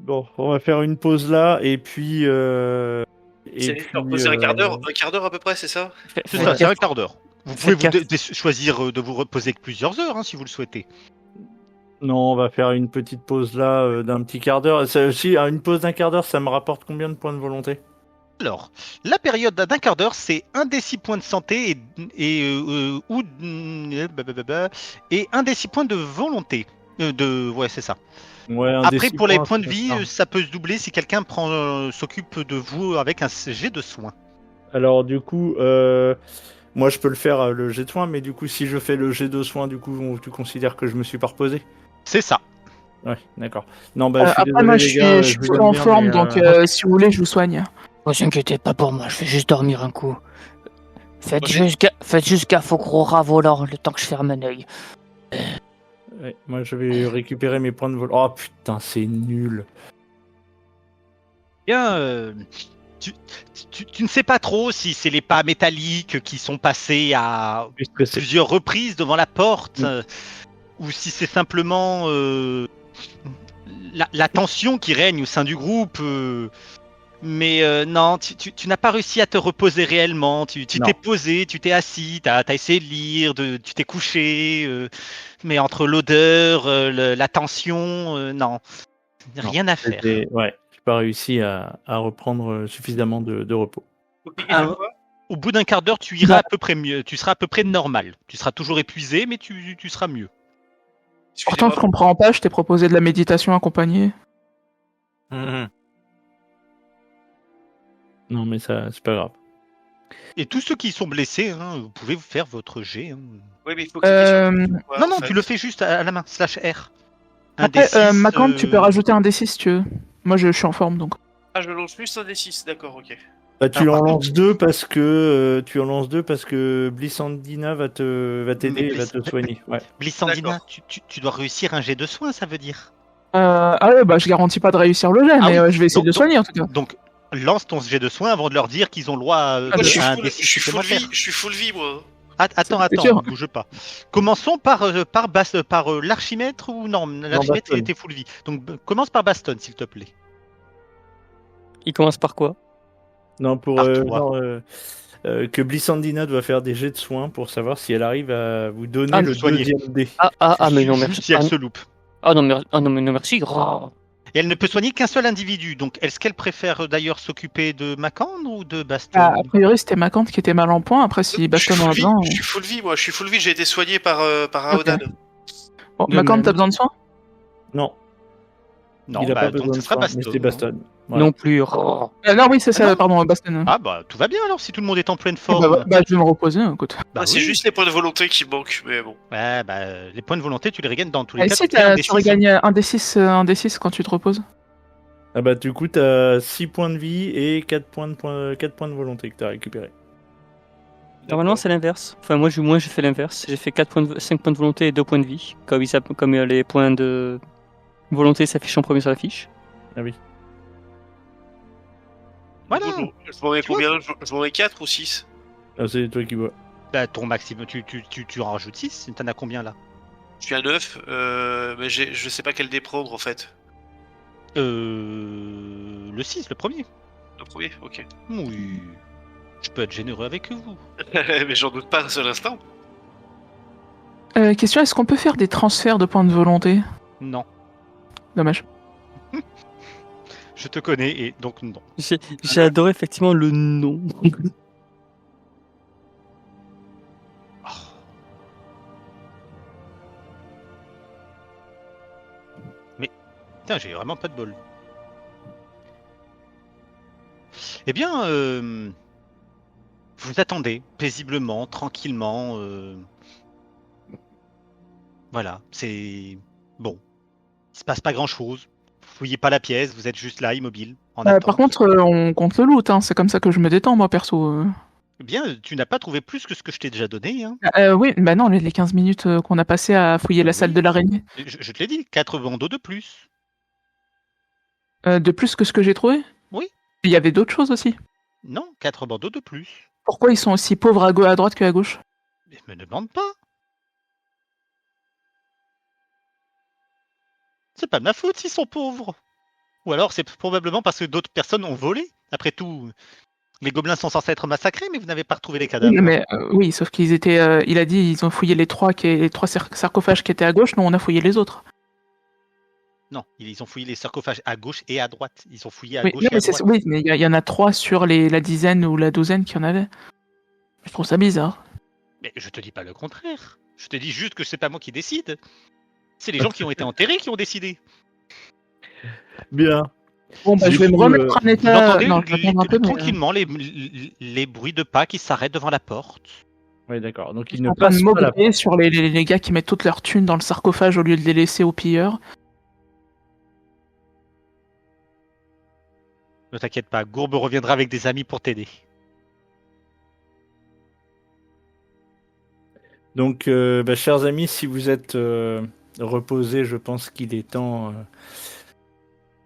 Bon, on va faire une pause là, et puis... C'est reposer un quart d'heure à peu près, c'est ça? C'est ça, c'est un quart d'heure. Vous pouvez Faites choisir de vous reposer que plusieurs heures, si vous le souhaitez. Non, on va faire une petite pause là d'un petit quart d'heure. Si, une pause d'un quart d'heure, ça me rapporte combien de points de volonté? Alors, la période d'un quart d'heure, c'est 1 des 6 points de santé et 1 des 6 points de volonté. Ouais, c'est ça. Ouais, Après, pour les points, points de c'est vie, ça. ça peut se doubler si quelqu'un s'occupe de vous avec un jet de soins. Alors du coup, moi je peux le faire le jet de soin, mais du coup si je fais le jet de soin, du coup tu considères que je me suis pas reposé? C'est ça. Ouais, d'accord. Non, bah je suis Après, désolé moi, les gars, je suis vous plutôt aime en bien, forme, mais, donc si vous voulez, je vous soigne. Ne vous inquiétez pas pour moi, je vais juste dormir un coup. Faites Ok. juste gaffe au gros rat volant le temps que je ferme un œil. ouais, moi je vais récupérer mes points de vol. Oh putain, c'est nul. Bien, tu ne sais pas trop si c'est les pas métalliques qui sont passés à Puisque c'est... plusieurs reprises devant la porte, Mm. ou si c'est simplement la tension qui règne au sein du groupe. Mais non, tu n'as pas réussi à te reposer réellement. Tu Non. t'es posé, tu t'es assis, t'as essayé de lire, tu t'es couché. Mais entre l'odeur, la tension, non, rien à faire. Ouais, j'ai pas réussi à reprendre suffisamment de repos. Au bout d'un quart d'heure, tu iras à peu près mieux. Tu seras à peu près normal. Tu seras toujours épuisé, mais tu seras mieux. Pourtant, je comprends pas, je t'ai proposé de la méditation accompagnée. Non, mais ça, c'est pas grave. Et tous ceux qui sont blessés, vous pouvez faire votre jet. Oui, mais il faut cliquer sur le truc, quoi, Non, en non, fait. tu le fais juste à la main, /R. Après, Macante, tu peux rajouter un D6 si tu veux. Moi, je suis en forme, donc. Ah, je lance juste un D6, d'accord, ok. Bah, tu en lances deux parce que Blissandina va t'aider et va te soigner. Ouais. Blissandina, tu dois réussir un jet de soins, ça veut dire. Ah ouais, bah je garantis pas de réussir le jet, mais oui. je vais essayer de le soigner en tout cas. Donc, lance ton jet de soins avant de leur dire qu'ils ont le droit à Moi, je un suis D6 full supplémentaire. vie, je suis full vie, moi. Attends, sûr. ne bouge pas. Commençons par l'archimètre ou non, l'archimètre Baston. était full vie. Donc commence par Baston, s'il te plaît. Il commence par quoi? Non, pour Par toi. genre, que Blissandina doit faire des jets de soins pour savoir si elle arrive à vous donner le soigner. deuxième dé. Mais non, Juste merci. si elle se loupe. Non, mais non, merci. Oh. Et elle ne peut soigner qu'un seul individu. Donc, est-ce qu'elle préfère d'ailleurs s'occuper de Macandre ou de Baston? A priori, c'était Macante qui était mal en point. Après, si Baston en a besoin. Je suis full vie, moi. Je suis full vie. J'ai été soigné par Aodan. Bon, De Macante, même. t'as besoin de soin? Non, Non, il a pas donc besoin ce de sera soins, Baston. mais c'est Baston. Voilà. Non plus. Oh. Non, oui, c'est ça, non. pardon, Baston. Ah bah tout va bien alors si tout le monde est en pleine forme. Je vais me reposer, écoute. Bah C'est oui. juste les points de volonté qui manquent, mais bon. Ouais, les points de volonté tu les regagnes dans tous les Et cas. si tu fais un tu D6. regagnes un D6 quand tu te reposes? Ah bah du coup t'as 6 points de vie et 4 points de volonté que t'as récupéré. Normalement, c'est l'inverse. Enfin, moi, j'ai fait l'inverse. J'ai fait 5 points de volonté et 2 points de vie. Comme les points de volonté s'affichent en premier sur la fiche. Ah oui. Voilà. Je m'en ai combien? Je m'en ai 4 ou 6? Ah, c'est toi qui vois. Bah, ton maximum, tu en rajoutes 6. T'en as combien là? Je suis à 9, mais je sais pas quel dé prendre en fait. Le 6, le premier. Le premier, ok. Oui. Je peux être généreux avec vous. Mais j'en doute pas un seul instant. Question, est-ce qu'on peut faire des transferts de points de volonté? Non. Dommage. Je te connais et donc non. J'ai adoré effectivement le nom. Putain, j'ai vraiment pas de bol. Eh bien, vous attendez paisiblement, tranquillement. Voilà, c'est bon. Il se passe pas grand-chose. Vous fouillez pas la pièce, vous êtes juste là, immobile, en attente. Par contre, on compte le loot, hein. C'est comme ça que je me détends, moi, perso. Eh bien, tu n'as pas trouvé plus que ce que je t'ai déjà donné. Hein. Oui, bah non, les 15 minutes qu'on a passé à fouiller la salle de l'araignée. Je te l'ai dit, 4 bandeaux de plus. De plus que ce que j'ai trouvé? Oui. Il y avait d'autres choses aussi. Non, 4 bandeaux de plus. Pourquoi ils sont aussi pauvres à droite qu'à gauche? Mais me demande pas. C'est pas de ma faute s'ils sont pauvres. Ou alors c'est probablement parce que d'autres personnes ont volé. Après tout, les gobelins sont censés être massacrés, mais vous n'avez pas retrouvé les cadavres. Oui, mais oui, sauf qu'ils étaient. Il a dit ils ont fouillé les trois sarcophages qui étaient à gauche. Nous, on a fouillé les autres. Non, ils ont fouillé les sarcophages à gauche et à droite. Ils ont fouillé à Oui, gauche non, et à mais droite. oui, mais il y en a 3 sur la dizaine ou la douzaine qu'il y en avait. Je trouve ça bizarre. Mais je te dis pas le contraire. Je te dis juste que c'est pas moi qui décide. C'est les gens qui ont été enterrés qui ont décidé. Bien. Bon, bah, Du je vais me coup, remettre en Vous état. entendez Non, je vais attendre un peu, mais, tranquillement les bruits de pas qui s'arrêtent devant la porte. Oui, d'accord. Donc je il suis ne en train de passe pas la m'obéir sur les gars qui mettent toutes leurs thunes dans le sarcophage au lieu de les laisser aux pilleurs. Ne t'inquiète pas, Gourbe reviendra avec des amis pour t'aider. Donc, chers amis, si vous êtes reposés, je pense qu'il est temps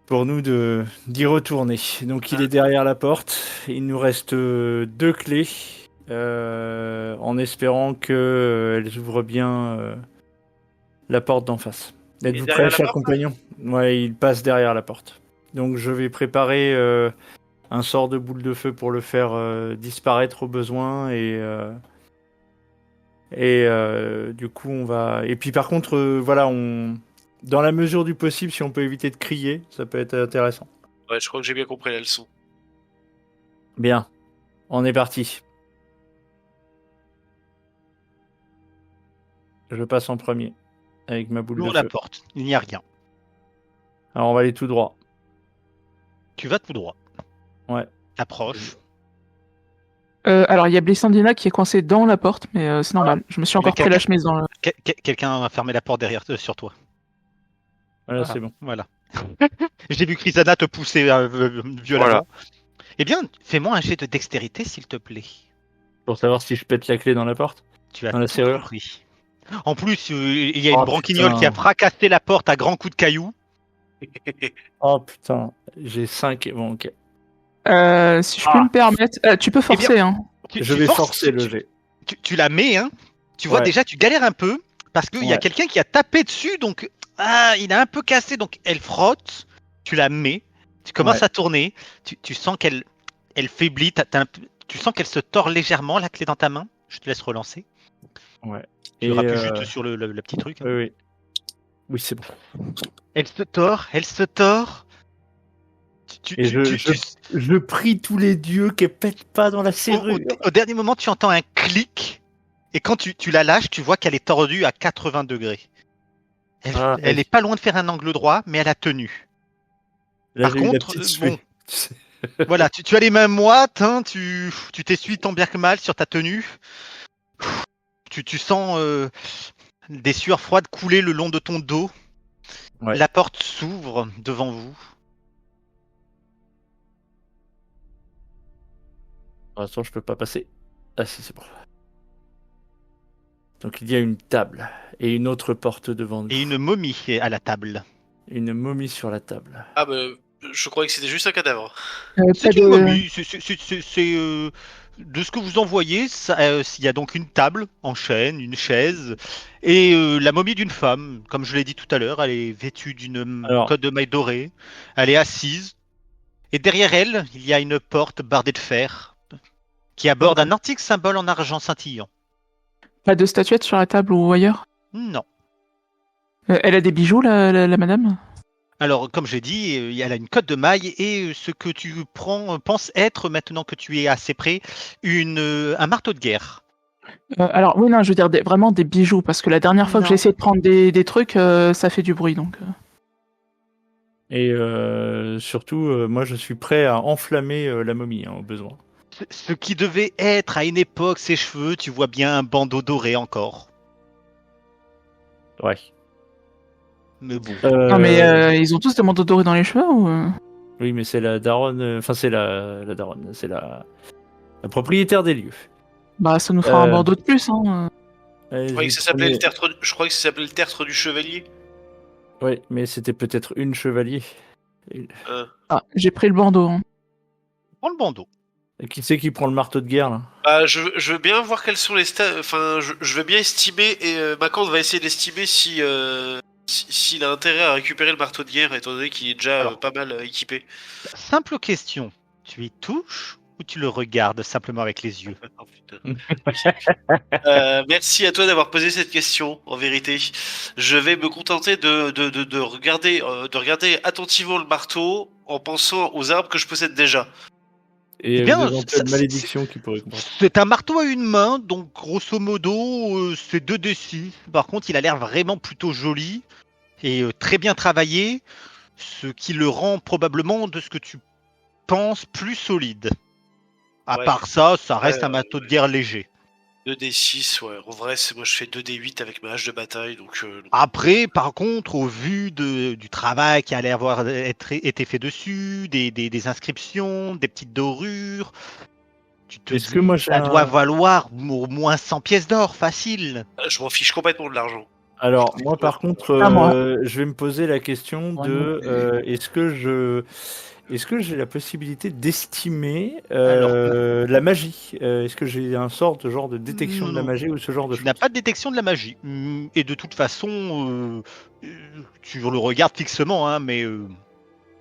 pour nous d'y retourner. Donc, il est derrière la porte. Il nous reste 2 clés, en espérant qu'elles ouvrent bien la porte d'en face. Êtes-vous derrière prêts, la chers porte, compagnons? Ouais, il passe derrière la porte. Donc, je vais préparer un sort de boule de feu pour le faire disparaître au besoin et du coup, on va. Et puis, par contre, voilà, dans la mesure du possible, si on peut éviter de crier, ça peut être intéressant. Ouais, je crois que j'ai bien compris la leçon. Bien, on est parti. Je passe en premier avec ma boule Ouvre de la feu. porte, il n'y a rien. Alors, on va aller tout droit. Tu vas tout droit. Ouais. Approche. Alors, il y a Blissandina qui est coincée dans la porte, mais c'est normal. Je me suis encore Mais pris la chemise dans le. Quelqu'un a fermé la porte derrière sur toi. Voilà, Ah, c'est bon. Voilà. J'ai vu Chrysanna te pousser violemment. Voilà. Eh bien, fais-moi un jet de dextérité, s'il te plaît. Pour savoir si je pète la clé dans la porte. Tu as Dans la tout serrure. compris. En plus, il y a une Oh, branquignole putain. qui a fracassé la porte à grands coups de cailloux. Oh putain, j'ai 5. Bon, ok. Si je peux me permettre, tu peux forcer, hein. Je vais forcer le jet. Tu la mets, hein. Tu vois, Ouais. déjà, tu galères un peu parce qu'il y a Ouais. quelqu'un qui a tapé dessus, donc il a un peu cassé, donc elle frotte. Tu la mets, tu commences Ouais. à tourner, tu sens qu'elle faiblit, tu sens qu'elle se tord légèrement, la clé dans ta main. Je te laisse relancer. Ouais. Tu appuies juste sur le petit truc. Hein. Oui, oui. Oui, c'est bon. Elle se tord. Et je prie tous les dieux qu'elle pète pas dans la Au serrure. dernier moment, tu entends un clic, et quand tu la lâches, tu vois qu'elle est tordue à 80 degrés. Elle est pas loin de faire un angle droit, mais elle a tenu. Là, Par j'ai eu la contre, petite suée. voilà, tu as les mains moites, hein, tu t'essuies tant bien que mal sur ta tenue. Tu sens des sueurs froides couler le long de ton dos. Ouais. La porte s'ouvre devant vous. Pour l'instant, je peux pas passer. Ah si, c'est bon. Donc il y a une table et une autre porte devant nous. Et une momie est à la table. Une momie sur la table. Ah bah, je croyais que c'était juste un cadavre. C'est une momie. C'est de ce que vous en voyez, il y a donc une table en chêne, une chaise, et la momie d'une femme. Comme je l'ai dit tout à l'heure, elle est vêtue d'une cotte de maille dorée. Elle est assise. Et derrière elle, il y a une porte bardée de fer qui aborde un antique symbole en argent scintillant. Pas de statuette sur la table ou ailleurs? Non. Elle a des bijoux, la madame? Alors, comme j'ai dit, elle a une cotte de maille et ce que tu penses être, maintenant que tu es assez près, un marteau de guerre. Alors, oui, non, je veux dire vraiment des bijoux, parce que la dernière fois que j'ai essayé de prendre des trucs, ça fait du bruit, donc... Et surtout, moi je suis prêt à enflammer la momie, hein, au besoin. Ce qui devait être à une époque ses cheveux, tu vois bien un bandeau doré encore. Ouais. Mais bon. Non, mais ils ont tous des manteaux dorés dans les cheveux ou... Oui, mais c'est la daronne. Enfin, c'est la daronne. C'est la propriétaire des lieux. Bah, ça nous fera un bandeau de plus, hein. Je croyais que ça s'appelait le tertre du chevalier. Ouais, mais c'était peut-être une chevalier. Ah, j'ai pris le bandeau. Hein. Prends le bandeau. Et qui c'est qui prend le marteau de guerre là? Bah, je veux bien voir quelles sont les stats. Enfin, je veux bien estimer et Macante va essayer d'estimer si s'il a intérêt à récupérer le marteau de guerre, étant donné qu'il est déjà Alors. pas mal équipé. Simple question. Tu y touches ou tu le regardes simplement avec les yeux? Oh, putain. Merci à toi d'avoir posé cette question, en vérité. Je vais me contenter de regarder attentivement le marteau en pensant aux armes que je possède déjà. Et Eh bien, aux éventuelles malédictions qui pourraient comprendre. C'est un marteau à une main, donc grosso modo, c'est 2d6. Par contre, il a l'air vraiment plutôt joli et très bien travaillé, ce qui le rend probablement, de ce que tu penses, plus solide. À Ouais. part ça, ça reste Ouais, un marteau de guerre léger. 2d6, ouais. En vrai, moi je fais 2d8 avec ma hache de bataille, donc Après, par contre, au vu du travail qui allait avoir été fait dessus, des inscriptions, des petites dorures, tu te Est-ce dis, que moi, ça doit valoir au moins 100 pièces d'or, facile. je m'en fiche complètement de l'argent. Alors, moi, par contre, Ah, moi. je vais me poser la question Moi de non est-ce que j'ai la possibilité d'estimer Alors, la magie est-ce que j'ai un sort de genre de détection de la Non. magie ou ce genre de Tu choses? n'as pas de détection de la magie. Et de toute façon, tu le regardes fixement, hein, mais...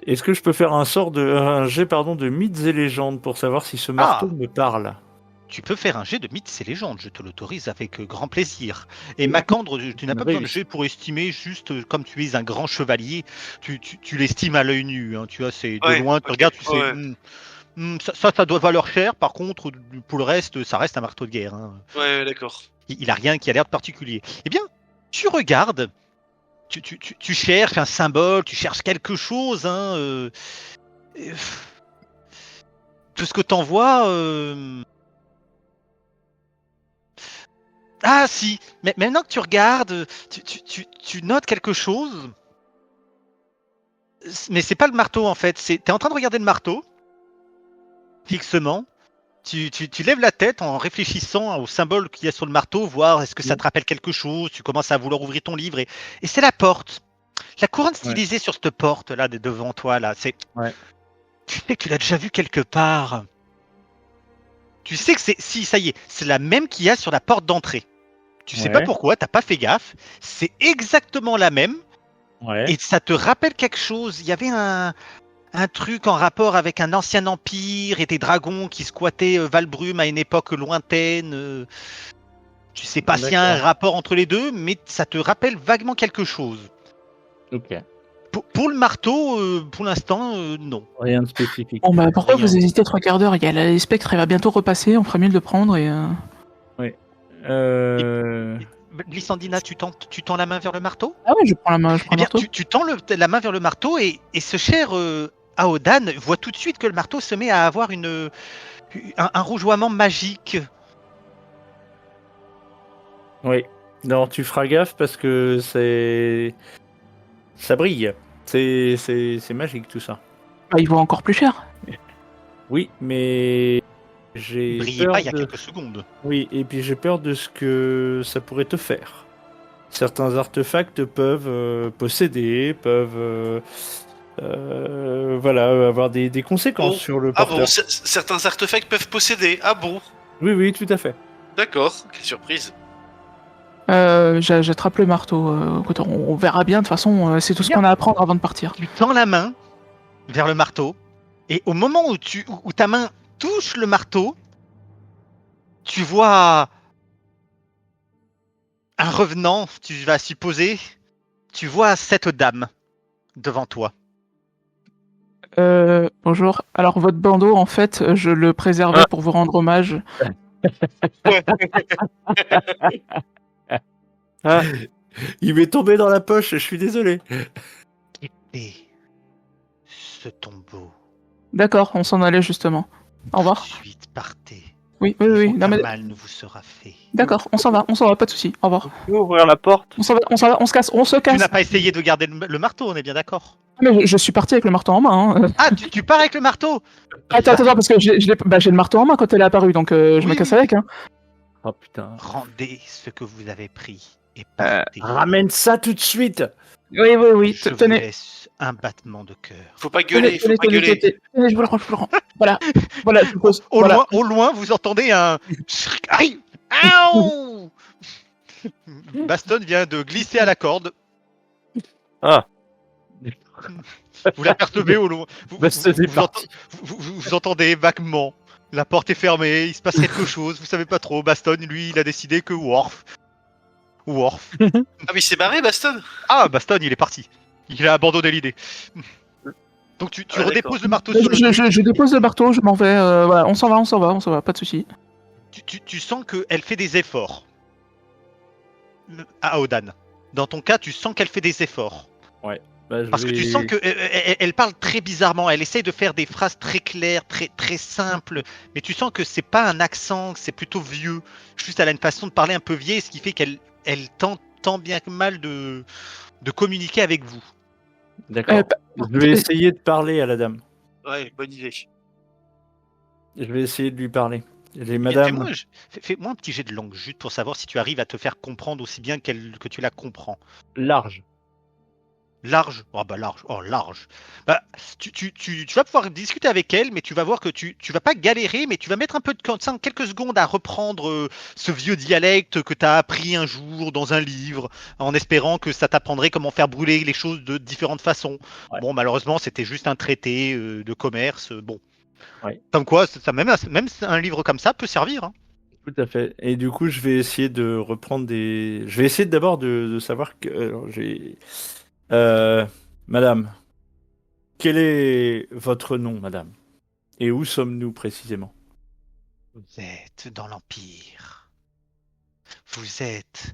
Est-ce que je peux faire un jet de mythes et légendes pour savoir si ce marteau me parle? Tu peux faire un jet de mythes et légendes, je te l'autorise avec grand plaisir. Et Macandre, tu n'as pas besoin de jet pour estimer, juste comme tu es un grand chevalier, tu l'estimes à l'œil nu. Hein, tu vois, c'est de Ouais, loin, tu ok, regardes, tu sais, ouais. ça doit valoir cher. Par contre, pour le reste, ça reste un marteau de guerre. Hein. Ouais, d'accord. Il a rien qui a l'air de particulier. Eh bien, tu regardes, tu cherches un symbole, tu cherches quelque chose. Hein, tout ce que t'en vois. Ah si, mais maintenant que tu regardes, tu notes quelque chose. Mais c'est pas le marteau en fait. T'es en train de regarder le marteau fixement. Tu lèves la tête en réfléchissant au symbole qu'il y a sur le marteau, voir est-ce que ça te rappelle quelque chose. Tu commences à vouloir ouvrir ton livre et c'est la porte. La couronne stylisée sur cette porte là devant toi là, c'est. Ouais. Tu sais que tu l'as déjà vu quelque part. Tu sais que ça y est, c'est la même qu'il y a sur la porte d'entrée. Tu sais pas pourquoi, t'as pas fait gaffe. C'est exactement la même. Ouais. Et ça te rappelle quelque chose. Il y avait un truc en rapport avec un ancien empire et des dragons qui squattaient Valbrume à une époque lointaine. Tu sais pas s'il y a un rapport entre les deux, mais ça te rappelle vaguement quelque chose. Ok. Pour le marteau, pour l'instant, non. Rien de spécifique. Bon, bah, pourquoi Rien. vous hésitez 3 quarts d'heure? Il y a les spectres, il va bientôt repasser, on ferait mieux de le prendre et. Lysandina, tu tends la main vers le marteau? Ah ouais, je prends la main, je prends Eh le bien, marteau. tu tends la main vers le marteau et ce cher Aodan voit tout de suite que le marteau se met à avoir un rougeoiement magique. Oui. Non, tu feras gaffe parce que ça brille. C'est magique tout ça. Bah, il vaut encore plus cher. Oui, mais j'ai Brillait peur pas il y a de... quelques secondes. Oui, et puis j'ai peur de ce que ça pourrait te faire. Certains artefacts peuvent posséder, peuvent avoir des conséquences Bon. sur le Ah porteur. bon, certains artefacts peuvent posséder. Ah bon, Oui, tout à fait. d'accord. Quelle surprise. J'attrape le marteau. Écoute, on verra bien, de toute façon, c'est tout ce qu'on a à prendre avant de partir. Tu tends la main vers le marteau et au moment où ta main touche le marteau, tu vois un revenant, tu vas supposer, tu vois cette dame devant toi. Bonjour. Alors, votre bandeau, en fait, je le préservais pour vous rendre hommage. Ah, il m'est tombé dans la poche, je suis désolé. Et ce tombeau. D'accord, on s'en allait justement. Au revoir. Ensuite, partez. Oui. Aucun Non, mais... mal ne vous sera fait. D'accord, on s'en va, pas de soucis. Au revoir. Vous pouvez ouvrir la porte. On s'en va, on se casse, on se Tu casse. n'as pas essayé de garder le marteau, on est bien d'accord. Mais je suis parti avec le marteau en main. Hein. Ah, tu pars avec le marteau? Attends, parce que j'ai le marteau en main quand elle est apparue, donc je me casse avec. Hein. Oh putain. Rendez ce que vous avez pris et partez. Ramène ça tout de suite. Oui, Je vous tenez. laisse un battement de cœur. Faut pas gueuler, faut pas gueuler. Tenez, je vous le rends. Voilà, je pose. Au, Voilà. loin, au loin, vous entendez un... Aïe! Aouh! Baston vient de glisser à la corde. Ah, Vous l'apercevez au loin. Bah, c'est parti. Vous entendez vaguement. La porte est fermée, il se passe quelque chose, vous savez pas trop. Baston, lui, il a décidé que Worf. Ah, mais il s'est barré, Baston. Ah, Baston, il est parti. Il a abandonné l'idée. Donc tu Ah, redéposes le marteau Je, sur le truc. je dépose le marteau, je m'en vais. Voilà, on s'en va, pas de souci. Tu sens qu'elle fait des efforts. À Aodan. Dans ton cas, tu sens qu'elle fait des efforts. Bah, je Parce que tu vais- sens qu'elle parle très bizarrement. Elle essaye de faire des phrases très claires, très simples. Mais tu sens que c'est pas un accent, que c'est plutôt vieux. Juste, elle a une façon de parler un peu vieille, ce qui fait qu'elle tente tant bien que mal de communiquer avec vous. D'accord. Je vais essayer de parler à la dame. Ouais, bonne idée. Je vais essayer de lui parler. Les Mais madame. Fais-moi un petit jet de langue juste pour savoir si tu arrives à te faire comprendre aussi bien que tu la comprends. Large. Large. Oh bah large. Oh large. Bah, tu vas pouvoir discuter avec elle, mais tu vas voir que tu vas pas galérer, mais tu vas mettre un peu de quelques secondes à reprendre ce vieux dialecte que tu as appris un jour dans un livre, en espérant que ça t'apprendrait comment faire brûler les choses de différentes façons. Ouais. Bon, malheureusement, c'était juste un traité de commerce. Bon. Ouais. Comme quoi, même un livre comme ça peut servir. Hein. Tout à fait. Et du coup, je vais essayer de reprendre des. Je vais essayer d'abord de savoir que madame, quel est votre nom, madame? Et où sommes-nous précisément? Vous êtes dans l'Empire. Vous êtes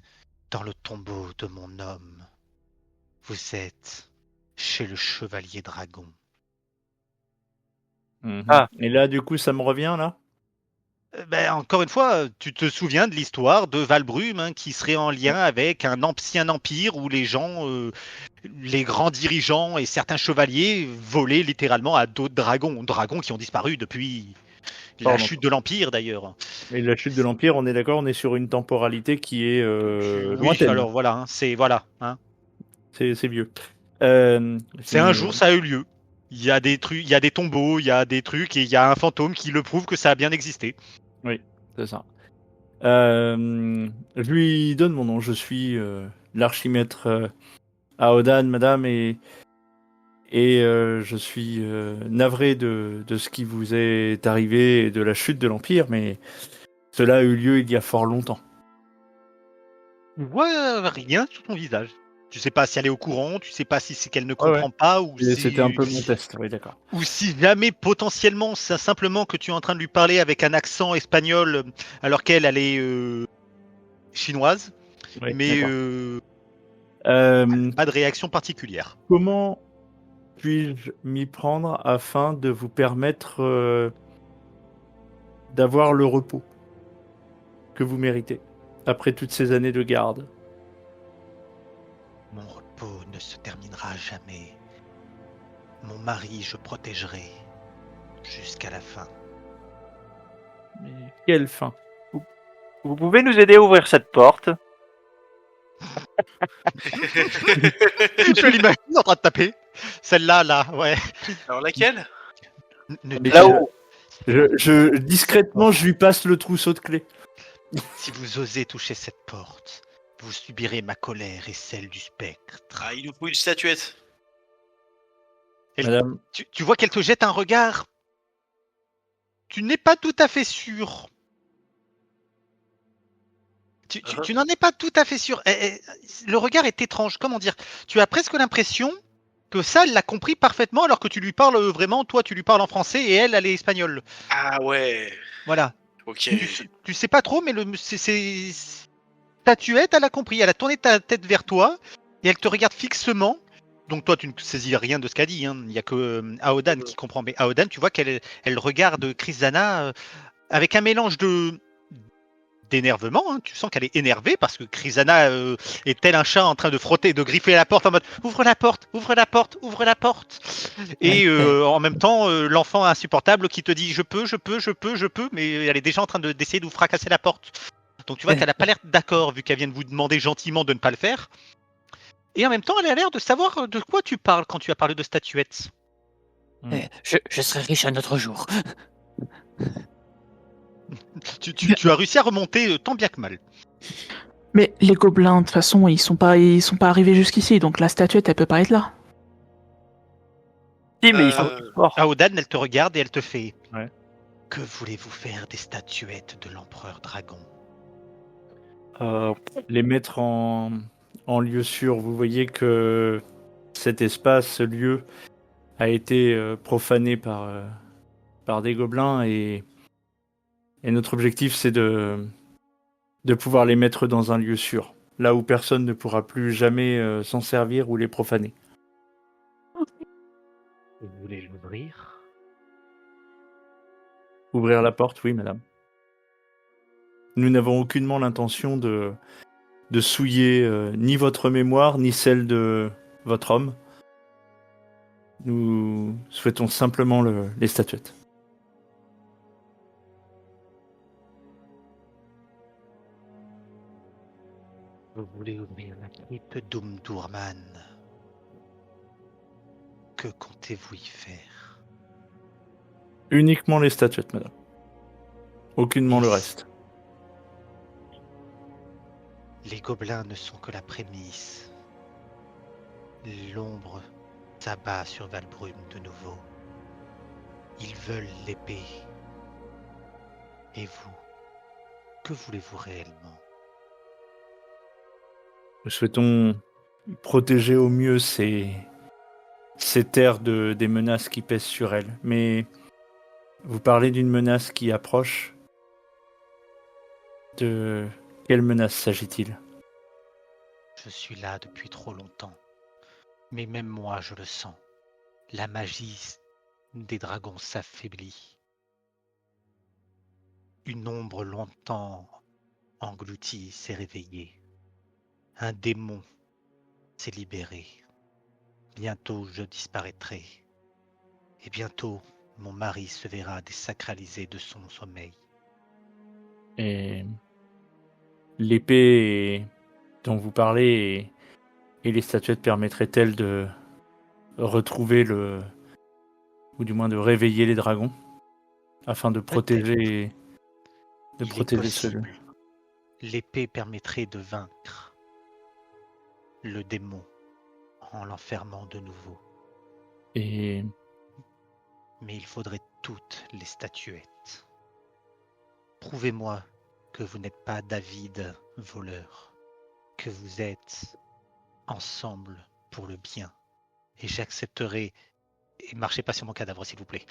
dans le tombeau de mon homme. Vous êtes chez le chevalier dragon. Ah. Et là, du coup, ça me revient là? Encore une fois, tu te souviens de l'histoire de Valbrume qui serait en lien avec un ancien empire où les gens, les grands dirigeants et certains chevaliers volaient littéralement à d'autres dragons qui ont disparu depuis la Pardon. chute de l'Empire d'ailleurs. Et la chute de l'Empire, on est d'accord, on est sur une temporalité qui est Oui, lointaine. alors voilà, c'est voilà. Hein. C'est vieux. C'est un jour, ça a eu lieu. Il y a des trucs, il y a des tombeaux, il y a des trucs et il y a un fantôme qui le prouve que ça a bien existé. C'est ça. Je lui donne mon nom. Je suis l'archimètre Aodan, madame, et je suis navré de ce qui vous est arrivé et de la chute de l'Empire, mais cela a eu lieu il y a fort longtemps. Ouais, rien sur ton visage. Tu sais pas si elle est au courant, tu sais pas si c'est qu'elle ne comprend Ouais. pas ou Et si c'était un peu mon test, oui, d'accord. ou si jamais potentiellement c'est simplement que tu es en train de lui parler avec un accent espagnol alors qu'elle elle est chinoise, Oui, mais d'accord. pas de réaction particulière. Comment puis-je m'y prendre afin de vous permettre d'avoir le repos que vous méritez après toutes ces années de garde? Mon repos ne se terminera jamais. Mon mari, je protégerai jusqu'à la fin. Mais quelle fin? vous pouvez nous aider à ouvrir cette porte? Je l'imagine en train de taper. Celle-là, là, ouais. Alors laquelle? Là-haut. Discrètement, je lui passe le trousseau de clés. Si vous osez toucher cette porte, vous subirez ma colère et celle du spectre. Ah, il nous faut une statuette. Madame, Tu vois qu'elle te jette un regard. Tu n'es pas tout à fait sûr. Tu n'en es pas tout à fait sûr. Le regard est étrange. Comment dire? Tu as presque l'impression que ça, elle l'a compris parfaitement alors que tu lui parles vraiment. Toi, tu lui parles en français et elle est espagnole. Ah ouais. Voilà. Ok. Tu sais pas trop, mais c'est statuette, elle a compris. Elle a tourné ta tête vers toi et elle te regarde fixement. Donc toi, tu ne saisis rien de ce qu'a dit. Hein. Il n'y a que Aodan qui comprend. Mais Aodan, tu vois qu'elle regarde Krizana avec un mélange d'énervement. Hein. Tu sens qu'elle est énervée parce que Krizana est tel un chat en train de frotter, de griffer la porte en mode ouvre la porte, ouvre la porte, ouvre la porte. Et en même temps, l'enfant insupportable qui te dit je peux, mais elle est déjà en train d'essayer de vous fracasser la porte. Donc tu vois qu'elle n'a pas l'air d'accord vu qu'elle vient de vous demander gentiment de ne pas le faire. Et en même temps, elle a l'air de savoir de quoi tu parles quand tu as parlé de statuettes. Je serai riche un autre jour. Tu as réussi à remonter tant bien que mal. Mais les gobelins, de toute façon, ils sont pas arrivés jusqu'ici, donc la statuette, elle peut pas être là. Si, mais ils Euh, sont morts. Aodan, elle te regarde et elle te fait. Ouais. Que voulez-vous faire des statuettes de l'empereur dragon? Les mettre en lieu sûr. Vous voyez que cet espace, ce lieu, a été profané par des gobelins et notre objectif, c'est de pouvoir les mettre dans un lieu sûr, là où personne ne pourra plus jamais s'en servir ou les profaner. Vous voulez l'ouvrir? Ouvrir la porte, oui, madame. Nous n'avons aucunement l'intention de souiller ni votre mémoire, ni celle de votre homme. Nous souhaitons simplement les statuettes. Vous voulez ouvrir la crypte d'Umdurman? Que comptez-vous y faire? Uniquement les statuettes, madame. Aucunement le reste. Les gobelins ne sont que la prémisse. L'ombre s'abat sur Valbrune de nouveau. Ils veulent l'épée. Et vous, que voulez-vous réellement? Nous souhaitons protéger au mieux ces terres des menaces qui pèsent sur elles. Mais vous parlez d'une menace qui approche. De quelle menace s'agit-il? Je suis là depuis trop longtemps. Mais même moi, je le sens. La magie des dragons s'affaiblit. Une ombre longtemps engloutie s'est réveillée. Un démon s'est libéré. Bientôt je disparaîtrai. Et bientôt mon mari se verra désacralisé de son sommeil. Et l'épée dont vous parlez et les statuettes permettraient-elles de retrouver ou du moins de réveiller les dragons afin de protéger Il est protéger ceux. possible. L'épée permettrait de vaincre le démon en l'enfermant de nouveau. Et Mais il faudrait toutes les statuettes. Prouvez-moi que vous n'êtes pas David voleur, que vous êtes ensemble pour le bien. Et j'accepterai... Et marchez pas sur mon cadavre, s'il vous plaît.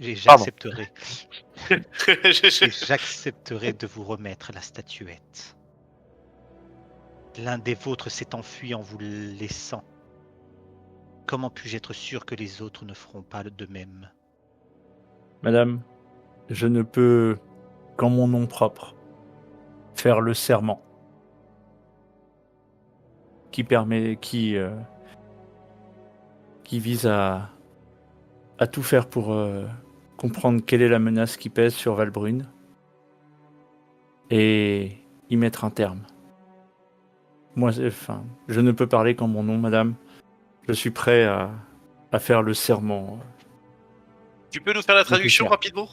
Et j'accepterai... Et j'accepterai de vous remettre la statuette. L'un des vôtres s'est enfui en vous laissant. Comment puis-je être sûr que les autres ne feront pas de même? madame, je ne peux qu'en mon nom propre faire le serment qui vise à tout faire pour comprendre quelle est la menace qui pèse sur Valbrune et y mettre un terme. Moi, je ne peux parler qu'en mon nom, madame. Je suis prêt à faire le serment. Tu peux nous faire la traduction rapidement?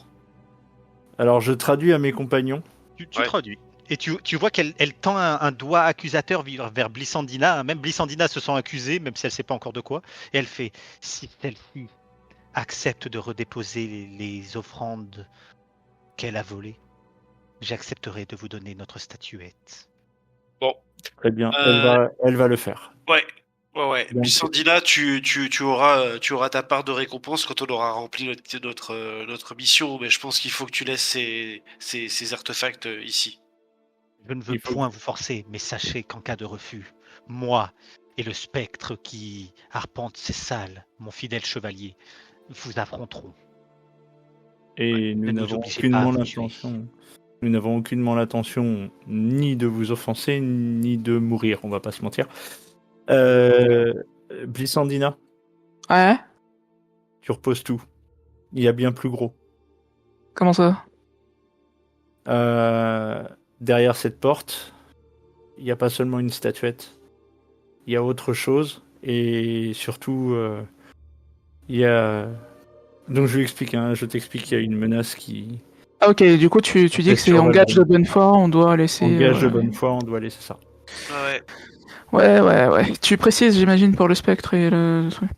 Alors, je traduis à mes compagnons. Tu Ouais. traduis. Et tu vois qu'elle tend un doigt accusateur vers Blissandina. Même Blissandina se sent accusée, même si elle ne sait pas encore de quoi. Et elle fait, si celle-ci accepte de redéposer les offrandes qu'elle a volées, j'accepterai de vous donner notre statuette. Bon. Très bien, elle va le faire. Ouais. Donc- Bissandina, tu auras ta part de récompense quand on aura rempli notre mission, mais je pense qu'il faut que tu laisses ces artefacts ici. Je ne veux Il faut- point vous forcer, mais sachez qu'en cas de refus, moi et le spectre qui arpente ces salles, mon fidèle chevalier, vous affronterons. Et Ne nous nous n'avons obligez aucunement pas à vous tuer. l'intention. Nous n'avons aucunement l'intention ni de vous offenser, ni de mourir, on va pas se mentir. Blissandina, Ouais. tu reposes tout. Il y a bien plus gros. Comment ça? Derrière cette porte, il n'y a pas seulement une statuette. Il y a autre chose. Et surtout, il y a... Donc je t'explique, il y a une menace qui Ah, ok, du coup, tu dis Et que c'est sur en gage de Valbrune. bonne foi, on doit laisser. En gage de bonne foi, on doit laisser ça. Ouais. Ouais. Tu précises, j'imagine, pour le spectre et le truc.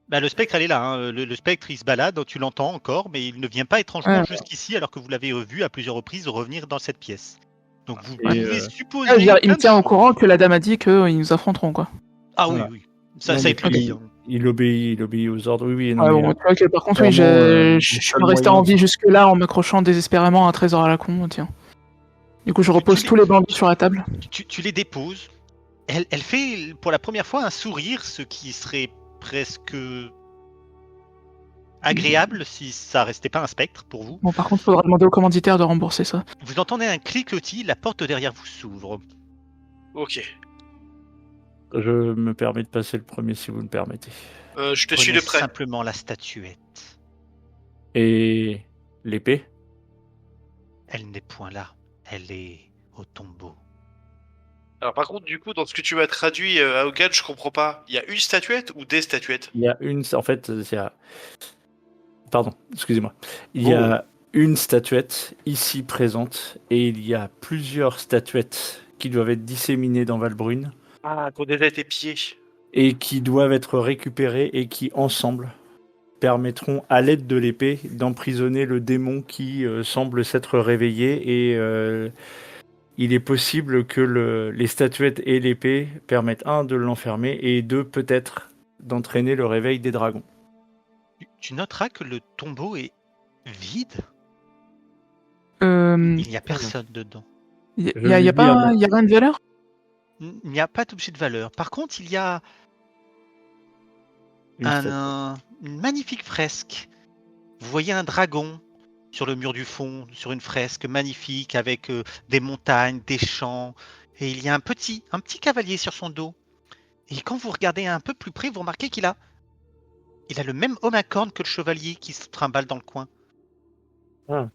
Bah, le spectre, elle est là. Hein. Le spectre, il se balade, tu l'entends encore, mais il ne vient pas étrangement Ouais. jusqu'ici, alors que vous l'avez vu à plusieurs reprises revenir dans cette pièce. Donc vous Et, pouvez Ah, supposer. je veux dire, il plein me de tient au choses. courant que la dame a dit qu'ils nous affronteront, quoi. Ah Voilà. oui. Ça Non, est mais plus puis, dit. Hein. il obéit aux ordres. Oui, non, Ouais, mais bon, tu vois que par contre, oui, clairement, je le suis seul pas resté en moyen, vie jusque-là en m'accrochant désespérément à un trésor à la con, tiens. Du coup, je repose tu tous les bandits sur la table. Tu les déposes. Elle fait pour la première fois un sourire, ce qui serait presque agréable si ça restait pas un spectre pour vous. Bon, par contre, faudra demander au commanditaire de rembourser ça. Vous entendez un cliquetis, la porte derrière vous s'ouvre. Ok. je me permets de passer le premier si vous le permettez. Je te suis Prenez de près. simplement la statuette. Et l'épée? Elle n'est point là. Elle est au tombeau. Alors par contre, du coup, dans ce que tu m'as traduit à Hogan, je comprends pas. Il y a une statuette ou des statuettes? Il y a une, en fait, il y a... Pardon, excusez-moi. Il y a une statuette ici présente et il y a plusieurs statuettes qui doivent être disséminées dans Valbrune Ah, qui ont déjà été pillés. et qui doivent être récupérées et qui, ensemble, permettront, à l'aide de l'épée, d'emprisonner le démon qui semble s'être réveillé et il est possible que les statuettes et l'épée permettent, un, de l'enfermer et deux, peut-être, d'entraîner le réveil des dragons. Tu noteras que le tombeau est vide. Il Il n'y a personne dedans. y a Je lui dis pas, à y a rien de valeur? Il n'y a pas d'objet de valeur. Par contre, il y a une statuette. une magnifique fresque. Vous voyez un dragon sur le mur du fond, sur une fresque magnifique avec des montagnes, des champs. Et il y a un petit cavalier sur son dos. Et quand vous regardez un peu plus près, vous remarquez qu'il a le même homme à cornes que le chevalier qui se trimballe dans le coin. Ah.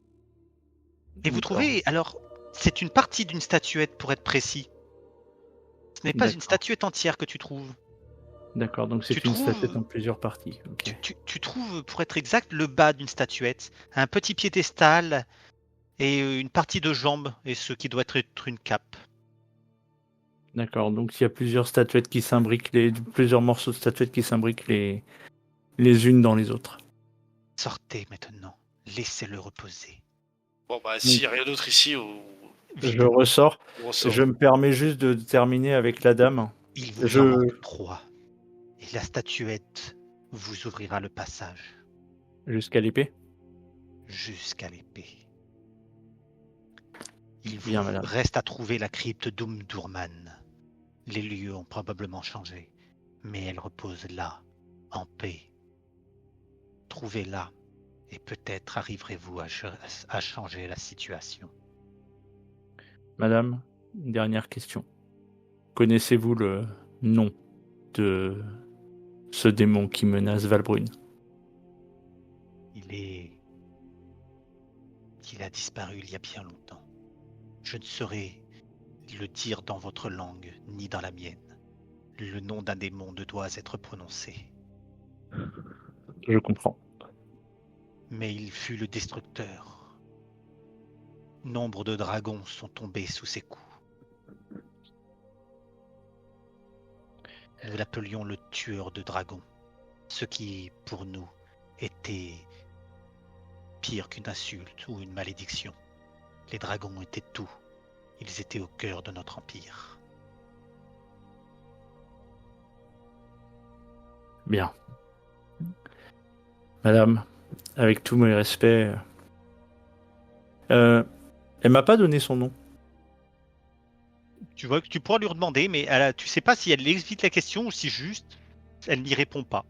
Et vous D'accord. trouvez, alors, c'est une partie d'une statuette pour être précis. Ce n'est pas une D'accord. statuette entière que tu trouves. D'accord, donc c'est Tu une trouves- statuette en plusieurs parties. Ok. Tu trouves, pour être exact, le bas d'une statuette, un petit piédestal et une partie de jambe, et ce qui doit être une cape. D'accord, donc il y a plusieurs statuettes qui s'imbriquent, plusieurs morceaux de statuettes qui s'imbriquent les unes dans les autres. Sortez maintenant, laissez-le reposer. Bon bah s'il n'y a rien d'autre ici, Je ressors. on ressort. Je me permets juste de terminer avec la dame. Il vous Je- en manque 3. Et la statuette vous ouvrira le passage Jusqu'à l'épée. jusqu'à l'épée. Il vous Bien, madame. reste à trouver la crypte d'Umdurman. Les lieux ont probablement changé, mais elle repose là, en paix. Trouvez-la, et peut-être arriverez-vous à changer la situation. Madame, une dernière question. Connaissez-vous le nom de ce démon qui menace Valbrune? Il a disparu il y a bien longtemps. Je ne saurais le dire dans votre langue, ni dans la mienne. Le nom d'un démon ne doit être prononcé. Je comprends. Mais il fut le destructeur. Nombre de dragons sont tombés sous ses coups. Nous l'appelions le tueur de dragons, ce qui, pour nous, était pire qu'une insulte ou une malédiction. Les dragons étaient tout. Ils étaient au cœur de notre empire. Bien. Madame, avec tous mes respects, elle m'a pas donné son nom. Tu vois que tu pourras lui redemander, mais tu sais pas si elle évite la question ou si juste elle n'y répond pas.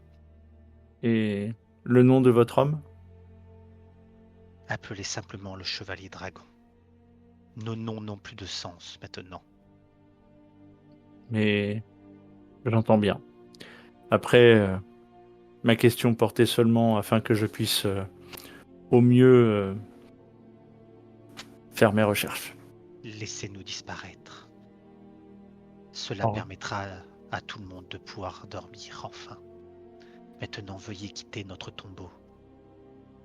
Et le nom de votre homme? Appelez simplement le chevalier dragon. Nos noms n'ont plus de sens maintenant. Mais j'entends bien. Après, ma question portait seulement afin que je puisse au mieux faire mes recherches. Laissez-nous disparaître. Cela permettra à tout le monde de pouvoir dormir enfin. Maintenant, veuillez quitter notre tombeau.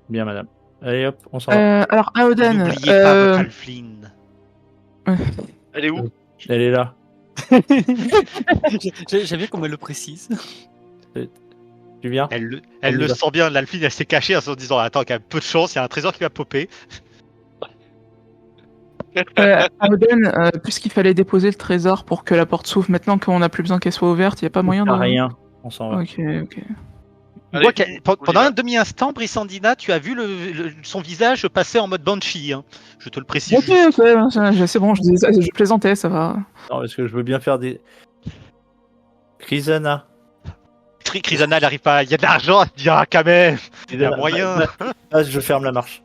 Bien, madame. Allez hop, on s'en va. Alors, Aoden, N'oubliez pas votre Alfline. Elle est où? Elle est là. J'aime bien comment elle le précise. Tu viens? Elle On y le va. sent bien, l'Alfline, elle s'est cachée en se disant attends, qu'il y a peu de chance, il y a un trésor qui va popper. Aoden, puisqu'il fallait déposer le trésor pour que la porte s'ouvre, maintenant qu'on n'a plus besoin qu'elle soit ouverte, il n'y a pas moyen de... Rien. On s'en va. Ok, ok. On Allez, voit on y pendant va. un demi-instant, Brissandina, tu as vu son visage passer en mode Banshee. Hein. Je te le précise. Ok, juste. ok, c'est bon, je plaisantais, ça va. Non, parce que je veux bien faire des... Chrysana. Chrysana, elle arrive pas. Il y a de l'argent, elle te dit ah, quand même. Il y a moyen. Là, je ferme la marche.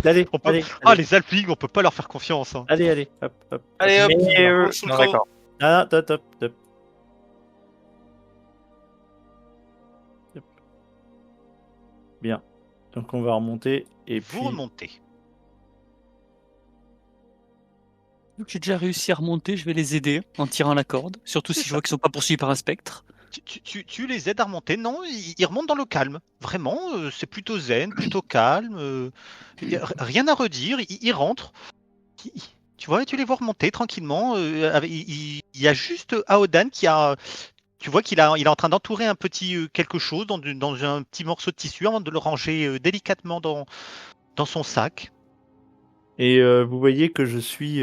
Allez, On peut- allez, Ah, allez, les Alflings, on peut pas leur faire confiance. Hein. allez, hop, hop. Allez hop, Mais on sous le non, camp. d'accord. Ah, top, top, top. Top. Bien. Donc on va remonter et puis... Vous remontez. Donc j'ai déjà réussi à remonter, je vais les aider en tirant la corde. Surtout si je vois qu'ils sont pas poursuivis par un spectre. Tu les aides à remonter. Non, ils remontent dans le calme. Vraiment, c'est plutôt zen, plutôt calme. Y a rien à redire. Ils rentrent. Tu vois, tu les vois remonter tranquillement. Il y a juste Aodan qui a. Tu vois il est en train d'entourer un petit quelque chose dans un petit morceau de tissu avant de le ranger délicatement dans son sac. Et vous voyez que je suis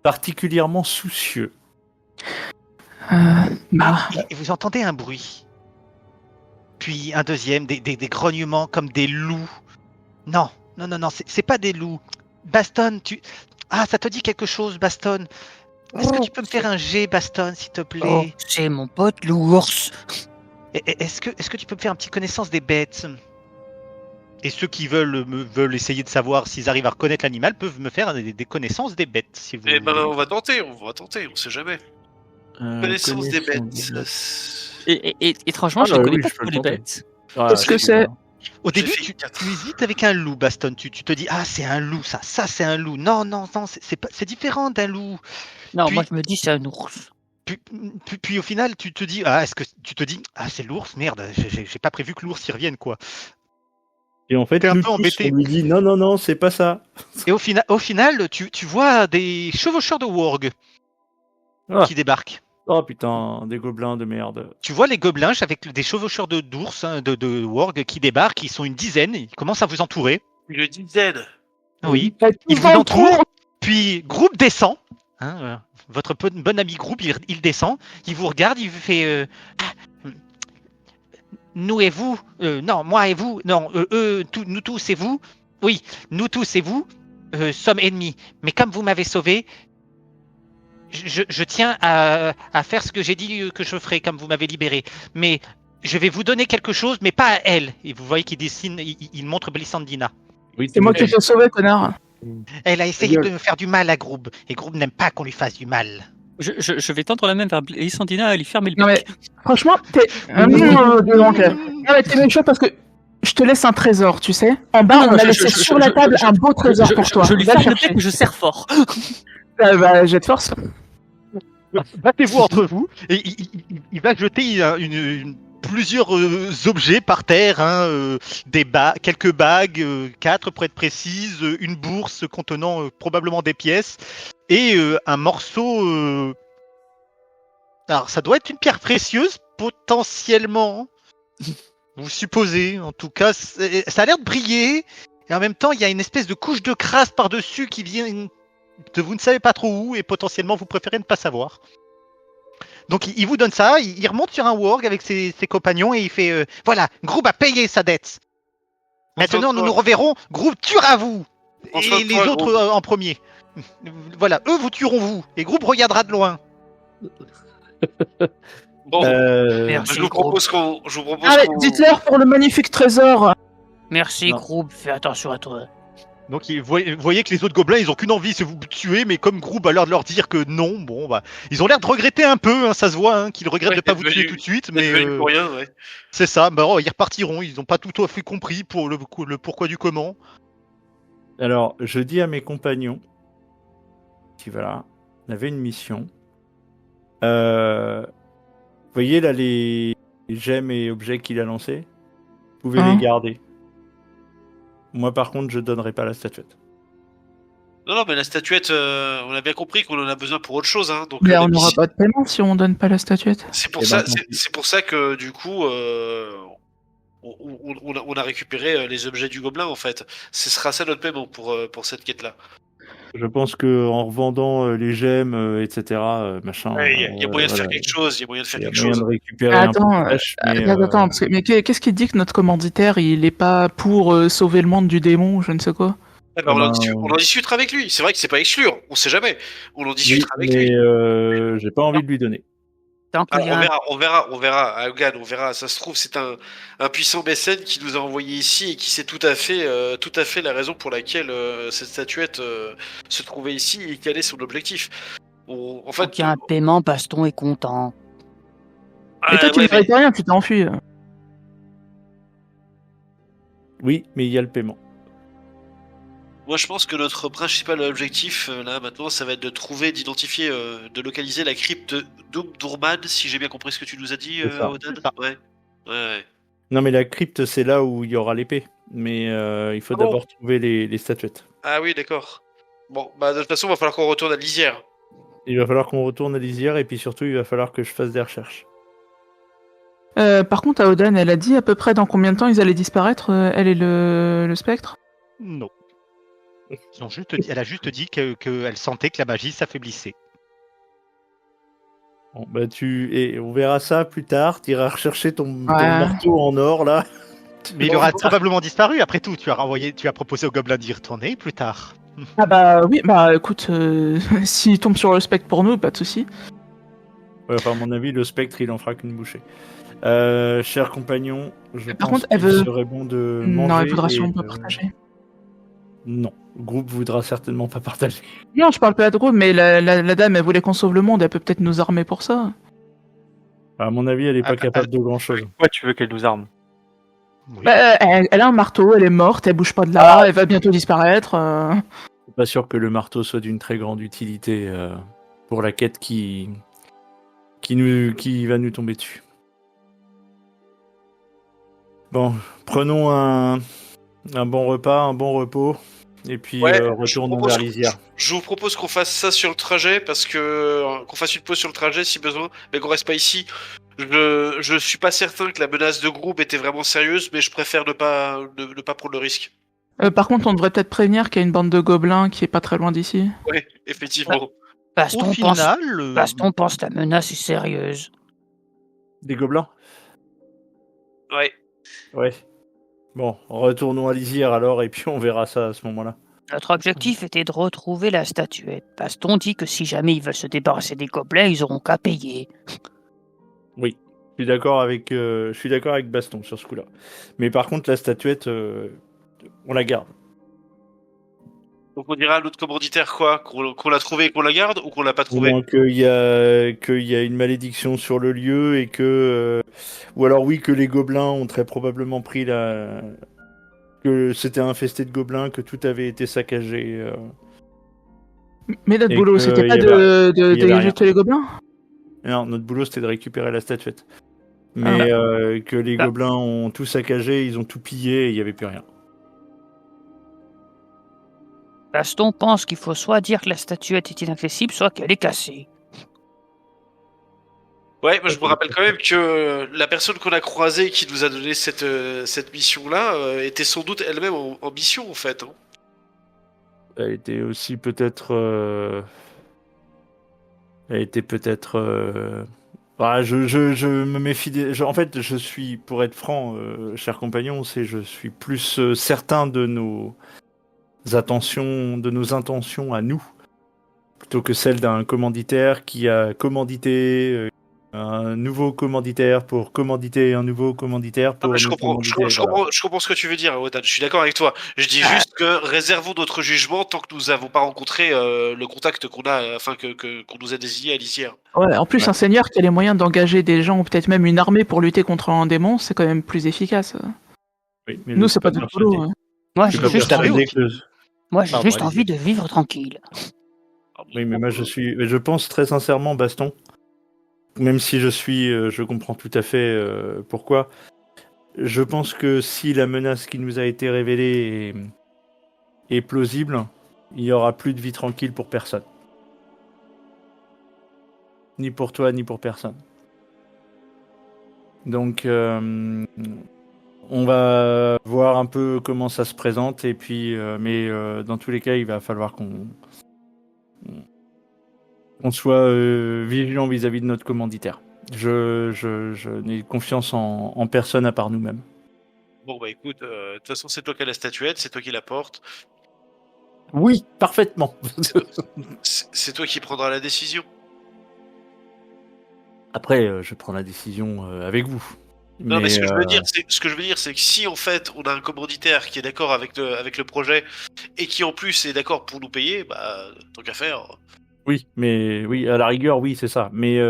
particulièrement soucieux. Bah, Et vous entendez un bruit. Puis un deuxième, des grognements comme des loups. Non, c'est pas des loups. Baston, Ah, ça te dit quelque chose, Baston? Est-ce que tu peux me faire un jet, Baston, s'il te plaît? Oh, c'est mon pote l'ours. Est-ce que tu peux me faire un petit connaissance des bêtes? Et ceux qui veulent essayer de savoir s'ils arrivent à reconnaître l'animal peuvent me faire des connaissances des bêtes, si vous Eh ben, voulez. on va tenter, on sait jamais. Connaissance des bêtes. Et étrangement, Ah je les bah connais oui, pas je peux trop le les tenter. bêtes. Ah, Qu'est-ce que c'est? Au J'ai début, fait tu 4. hésites avec un loup, Baston. Tu te dis, ah, c'est un loup, ça c'est un loup. Non, c'est différent d'un loup. Non, Puis- moi je me dis c'est un ours. Puis au final, tu te dis, ah, c'est l'ours, merde, j'ai pas prévu que l'ours y revienne, quoi. Et en fait, T'es un nous peu tous, embêté. on lui dit non, c'est pas ça. Et au final, tu vois des chevaucheurs de warg Ah. qui débarquent. Oh putain, des gobelins de merde. Tu vois les gobelins avec des chevaucheurs d'ours, hein, de warg qui débarquent, ils sont une dizaine, ils commencent à vous entourer. Une dizaine. Oui. Ils Il vous entoure, puis groupe descend. Hein, votre bon ami groupe, il descend, il vous regarde, il vous fait nous et vous, non, moi et vous, non, nous tous et vous, oui, nous tous et vous sommes ennemis. Mais comme vous m'avez sauvé, je tiens à faire ce que j'ai dit que je ferai, comme vous m'avez libéré. Mais je vais vous donner quelque chose, mais pas à elle. Et vous voyez qu'il dessine, il montre Blissandina. Oui, c'est moi qui t'ai sauvé, connard. Elle a essayé Gueule. de me faire du mal à Groub, et Groub n'aime pas qu'on lui fasse du mal. Je vais tendre la main vers Blissandina et lui fermer le Non bec. mais, franchement, t'es... Non mais t'es méchant parce que je te laisse un trésor, tu sais. En bas, Non, on a je- laissé je- sur je- la je- table je- un beau trésor pour toi. Je lui Va ferme le chercher. bec et je serre fort. Bah, jet de force. Battez-vous entre vous, et il va jeter plusieurs objets par terre, hein, quelques bagues, 4 pour être précise, une bourse contenant probablement des pièces, et un morceau... Alors ça doit être une pierre précieuse, potentiellement, vous supposez, en tout cas, ça a l'air de briller, et en même temps il y a une espèce de couche de crasse par-dessus qui vient de vous ne savez pas trop où, et potentiellement vous préférez ne pas savoir. Donc il vous donne ça, il remonte sur un warg avec ses compagnons et il fait voilà, Groub a payé sa dette. Maintenant nous nous reverrons, Groub tuera vous et les autres en premier. Voilà, eux vous tueront vous et Groub regardera de loin. Bon, Merci, je vous propose qu'on. Allez, dites-leur pour le magnifique trésor. Merci, Non. Groub, fais attention à toi. Donc vous voyez que les autres gobelins ils ont qu'une envie, c'est vous tuer, mais comme Groub a l'air de leur dire que non, bon bah ils ont l'air de regretter un peu, hein, ça se voit, hein, qu'ils regrettent Ouais, de pas d'être vous tuer venu- tout de suite, Mais mais pour rien, ouais. c'est ça, bah ils repartiront, ils n'ont pas tout à fait compris pour le pourquoi du comment. Alors, je dis à mes compagnons, qui voilà, on avait une mission. Vous voyez là les gemmes et objets qu'il a lancés? Vous pouvez Hein les garder. Moi, par contre, je donnerai pas la statuette. Non, mais la statuette, on a bien compris qu'on en a besoin pour autre chose. Hein, donc, Mais la on n'aura mission- pas de paiement si on donne pas la statuette. C'est pour Eh ça, ben, tant pis. c'est pour ça que du coup, on a récupéré les objets du gobelin en fait. Ce sera ça notre paiement pour cette quête-là. Je pense que en revendant les gemmes, etc., machin, Il y a moyen de faire voilà, quelque chose. Il y a moyen de faire il y a quelque moyen chose. de récupérer un peu Attends, de cash, mais attends, parce que, mais qu'est-ce qui dit que notre commanditaire, il est pas pour sauver le monde du démon ou je ne sais quoi? Ah bah, Ah ben, on en discutera avec lui. C'est vrai que c'est pas exclure. On sait jamais. On en oui, discutera avec mais lui. j'ai pas envie de lui donner. Tant qu'il y a un- On verra. Aogan, on verra. Ça se trouve, c'est un puissant mécène qui nous a envoyé ici et qui sait tout à fait la raison pour laquelle cette statuette se trouvait ici et quel est son objectif. En tant fait, qu'il y a un paiement, Baston est content. Et toi, tu ne fais rien, tu t'es enfui. Oui, mais il y a le paiement. moi, je pense que notre principal objectif, là, maintenant, ça va être de trouver, d'identifier, de localiser la crypte d'Oumdurman, si j'ai bien compris ce que tu nous as dit, C'est ça. Odan. C'est ça. Ouais. Non, mais la crypte, c'est là où il y aura l'épée. Mais il faut Ah bon d'abord trouver les statuettes. Ah oui, d'accord. Bon, bah, de toute façon, il va falloir qu'on retourne à l'Isière. Il va falloir qu'on retourne à l'Isière et puis surtout, il va falloir que je fasse des recherches. Par contre, Aodan, elle a dit à peu près dans combien de temps ils allaient disparaître, elle et le spectre? Non. Elle a juste dit qu'elle sentait que la magie s'affaiblissait. Bon, bah et on verra ça plus tard. Tu iras rechercher ton marteau en or là. Mais il aura probablement disparu. Après tout, tu as proposé au gobelin d'y retourner plus tard. Ah bah oui, bah écoute, s'il tombe sur le spectre pour nous, pas de souci. Ouais, enfin, à mon avis, le spectre, il en fera qu'une bouchée. Cher compagnon, je Par pense contre, elle qu'il veut- serait bon de manger. Non, elle voudra et sûrement pas de- partager. Non, le groupe voudra certainement pas partager. Non, je parle pas de gros, mais la dame, elle voulait qu'on sauve le monde, elle peut peut-être nous armer pour ça. À mon avis, elle est pas Ah, capable de grand chose. Pourquoi tu veux qu'elle nous arme? Oui. Bah, elle a un marteau, elle est morte, elle bouge pas de là, elle va bientôt disparaître. Je suis pas sûr que le marteau soit d'une très grande utilité pour la quête qui va nous tomber dessus. Bon, prenons un bon repas, un bon repos, et puis Ouais, retournons je propose- vers l'Isière. Je vous propose qu'on fasse ça sur le trajet, parce que qu'on fasse une pause sur le trajet si besoin, mais qu'on reste pas ici. Je suis pas certain que la menace de groupe était vraiment sérieuse, mais je préfère ne pas prendre le risque. Par contre, on devrait peut-être prévenir qu'il y a une bande de gobelins qui est pas très loin d'ici. Ouais, effectivement. Baston Au pense... final, Baston pense que la menace est sérieuse. Des gobelins? Ouais. Ouais. Bon, retournons à l'Isière alors, et puis on verra ça à ce moment-là. Notre objectif était de retrouver la statuette. Baston dit que si jamais ils veulent se débarrasser des gobelins, ils auront qu'à payer. Oui, je suis d'accord avec Baston sur ce coup-là. Mais par contre, la statuette, on la garde. Donc on dira à l'autre commanditaire quoi, qu'on l'a trouvé et qu'on la garde, ou qu'on l'a pas Au trouvé. moins qu'il y a une malédiction sur le lieu et que... ou alors oui, que les gobelins ont très probablement pris que c'était infesté de gobelins, que tout avait été saccagé. Mais notre Et boulot, que c'était y pas avait- de y avait rien. jeter les gobelins? Non, notre boulot, c'était de récupérer la statuette. Mais que les Ah. gobelins ont tout saccagé, ils ont tout pillé et il n'y avait plus rien. Baston pense qu'il faut soit dire que la statuette est inaccessible, soit qu'elle est cassée. Ouais, moi je vous rappelle quand même que la personne qu'on a croisée qui nous a donné cette mission-là était sans doute elle-même en mission en fait. Hein. Elle était aussi peut-être... Elle était peut-être... je me méfie en fait, je suis, pour être franc, cher compagnon, je suis plus certain de nos intentions à nous, plutôt que celle d'un commanditaire qui a commandité un nouveau commanditaire pour commanditer un nouveau commanditaire pour Non, mais je nous comprends commanditer, je comprends ce que tu veux dire, Wotan. Je suis d'accord avec toi. Je dis juste que réservons notre jugement tant que nous n'avons pas rencontré le contact qu'on a, enfin qu'on nous a désigné à l'Isière. Ouais, en plus, Ouais. un seigneur qui a les moyens d'engager des gens ou peut-être même une armée pour lutter contre un démon, c'est quand même plus efficace. Oui, mais Nous, je c'est suis pas notre persuadé- boulot. hein. Moi, je j'ai suis pas juste persuadé envie, persuadé que... moi, j'ai Pardon, juste allez-y. envie de vivre tranquille. Oui, mais moi je pense très sincèrement, Baston, même si je comprends tout à fait pourquoi. je pense que si la menace qui nous a été révélée est plausible, il n'y aura plus de vie tranquille pour personne. Ni pour toi, ni pour personne. Donc, on va voir un peu comment ça se présente, et puis, mais dans tous les cas, il va falloir qu'on soit vigilant vis-à-vis de notre commanditaire. Je n'ai confiance en personne à part nous-mêmes. Bon, bah écoute, de toute façon, c'est toi qui as la statuette, c'est toi qui la portes. Oui, parfaitement. C'est toi qui prendras la décision. Après, je prends la décision avec vous. Non, mais ce que je veux dire, c'est que si en fait on a un commanditaire qui est d'accord avec le projet et qui en plus est d'accord pour nous payer, bah tant qu'à faire. Oui, mais oui, à la rigueur, oui, c'est ça. Mais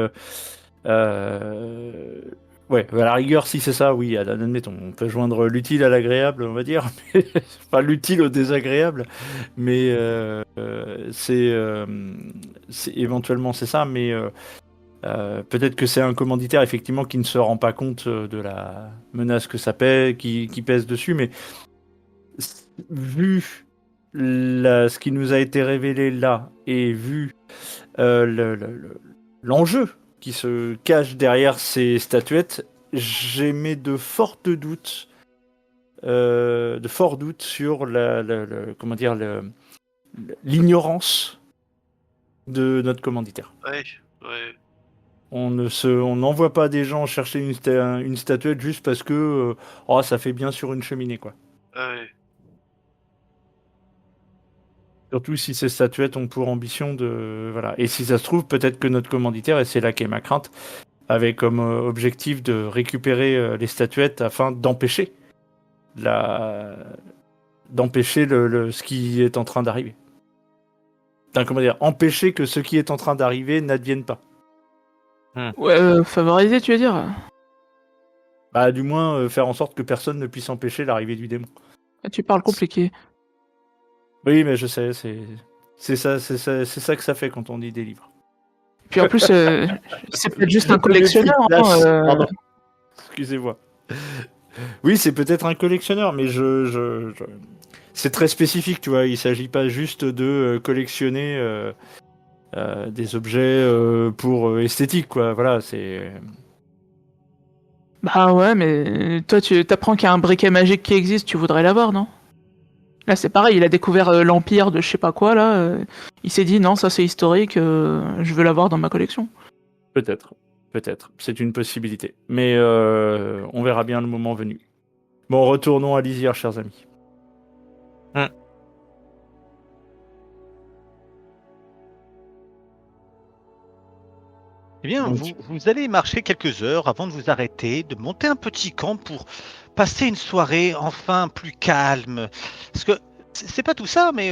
ouais, à la rigueur, si c'est ça, oui, admettons, on peut joindre l'utile à l'agréable, on va dire. Enfin, l'utile au désagréable, mais c'est éventuellement c'est ça, mais peut-être que c'est un commanditaire effectivement qui ne se rend pas compte de la menace que ça pèse, qui pèse dessus, mais vu ce qui nous a été révélé là et vu l'enjeu qui se cache derrière ces statuettes, j'émets de forts doutes sur comment dire l'ignorance de notre commanditaire. Ouais. On n'envoie pas des gens chercher une statuette juste parce que ça fait bien sur une cheminée, quoi. Ouais. Surtout si ces statuettes ont pour ambition de... Voilà. Et si ça se trouve, peut-être que notre commanditaire, et c'est là qu'est ma crainte, avait comme objectif de récupérer les statuettes afin d'empêcher ce qui est en train d'arriver. Comment dire, empêcher que ce qui est en train d'arriver n'advienne pas. Ouais, favoriser, tu veux dire? Bah, du moins, faire en sorte que personne ne puisse empêcher l'arrivée du démon. Tu parles compliqué. Oui, mais je sais, c'est ça que ça fait quand on dit des livres. Puis en plus, c'est peut-être juste un collectionneur. Pardon. Excusez-moi. Oui, c'est peut-être un collectionneur, mais c'est très spécifique, tu vois. Il s'agit pas juste de collectionner des objets pour esthétique, quoi. Voilà, c'est... Bah ouais, mais toi, tu t'apprends qu'il y a un briquet magique qui existe, tu voudrais l'avoir, non? Là, c'est pareil, il a découvert l'Empire de je sais pas quoi, là. Il s'est dit, non, ça c'est historique, je veux l'avoir dans ma collection. Peut-être. C'est une possibilité. Mais on verra bien le moment venu. Bon, retournons à Lisière, chers amis. Eh bien, vous allez marcher quelques heures avant de vous arrêter, de monter un petit camp pour passer une soirée enfin plus calme. Parce que c'est pas tout ça, mais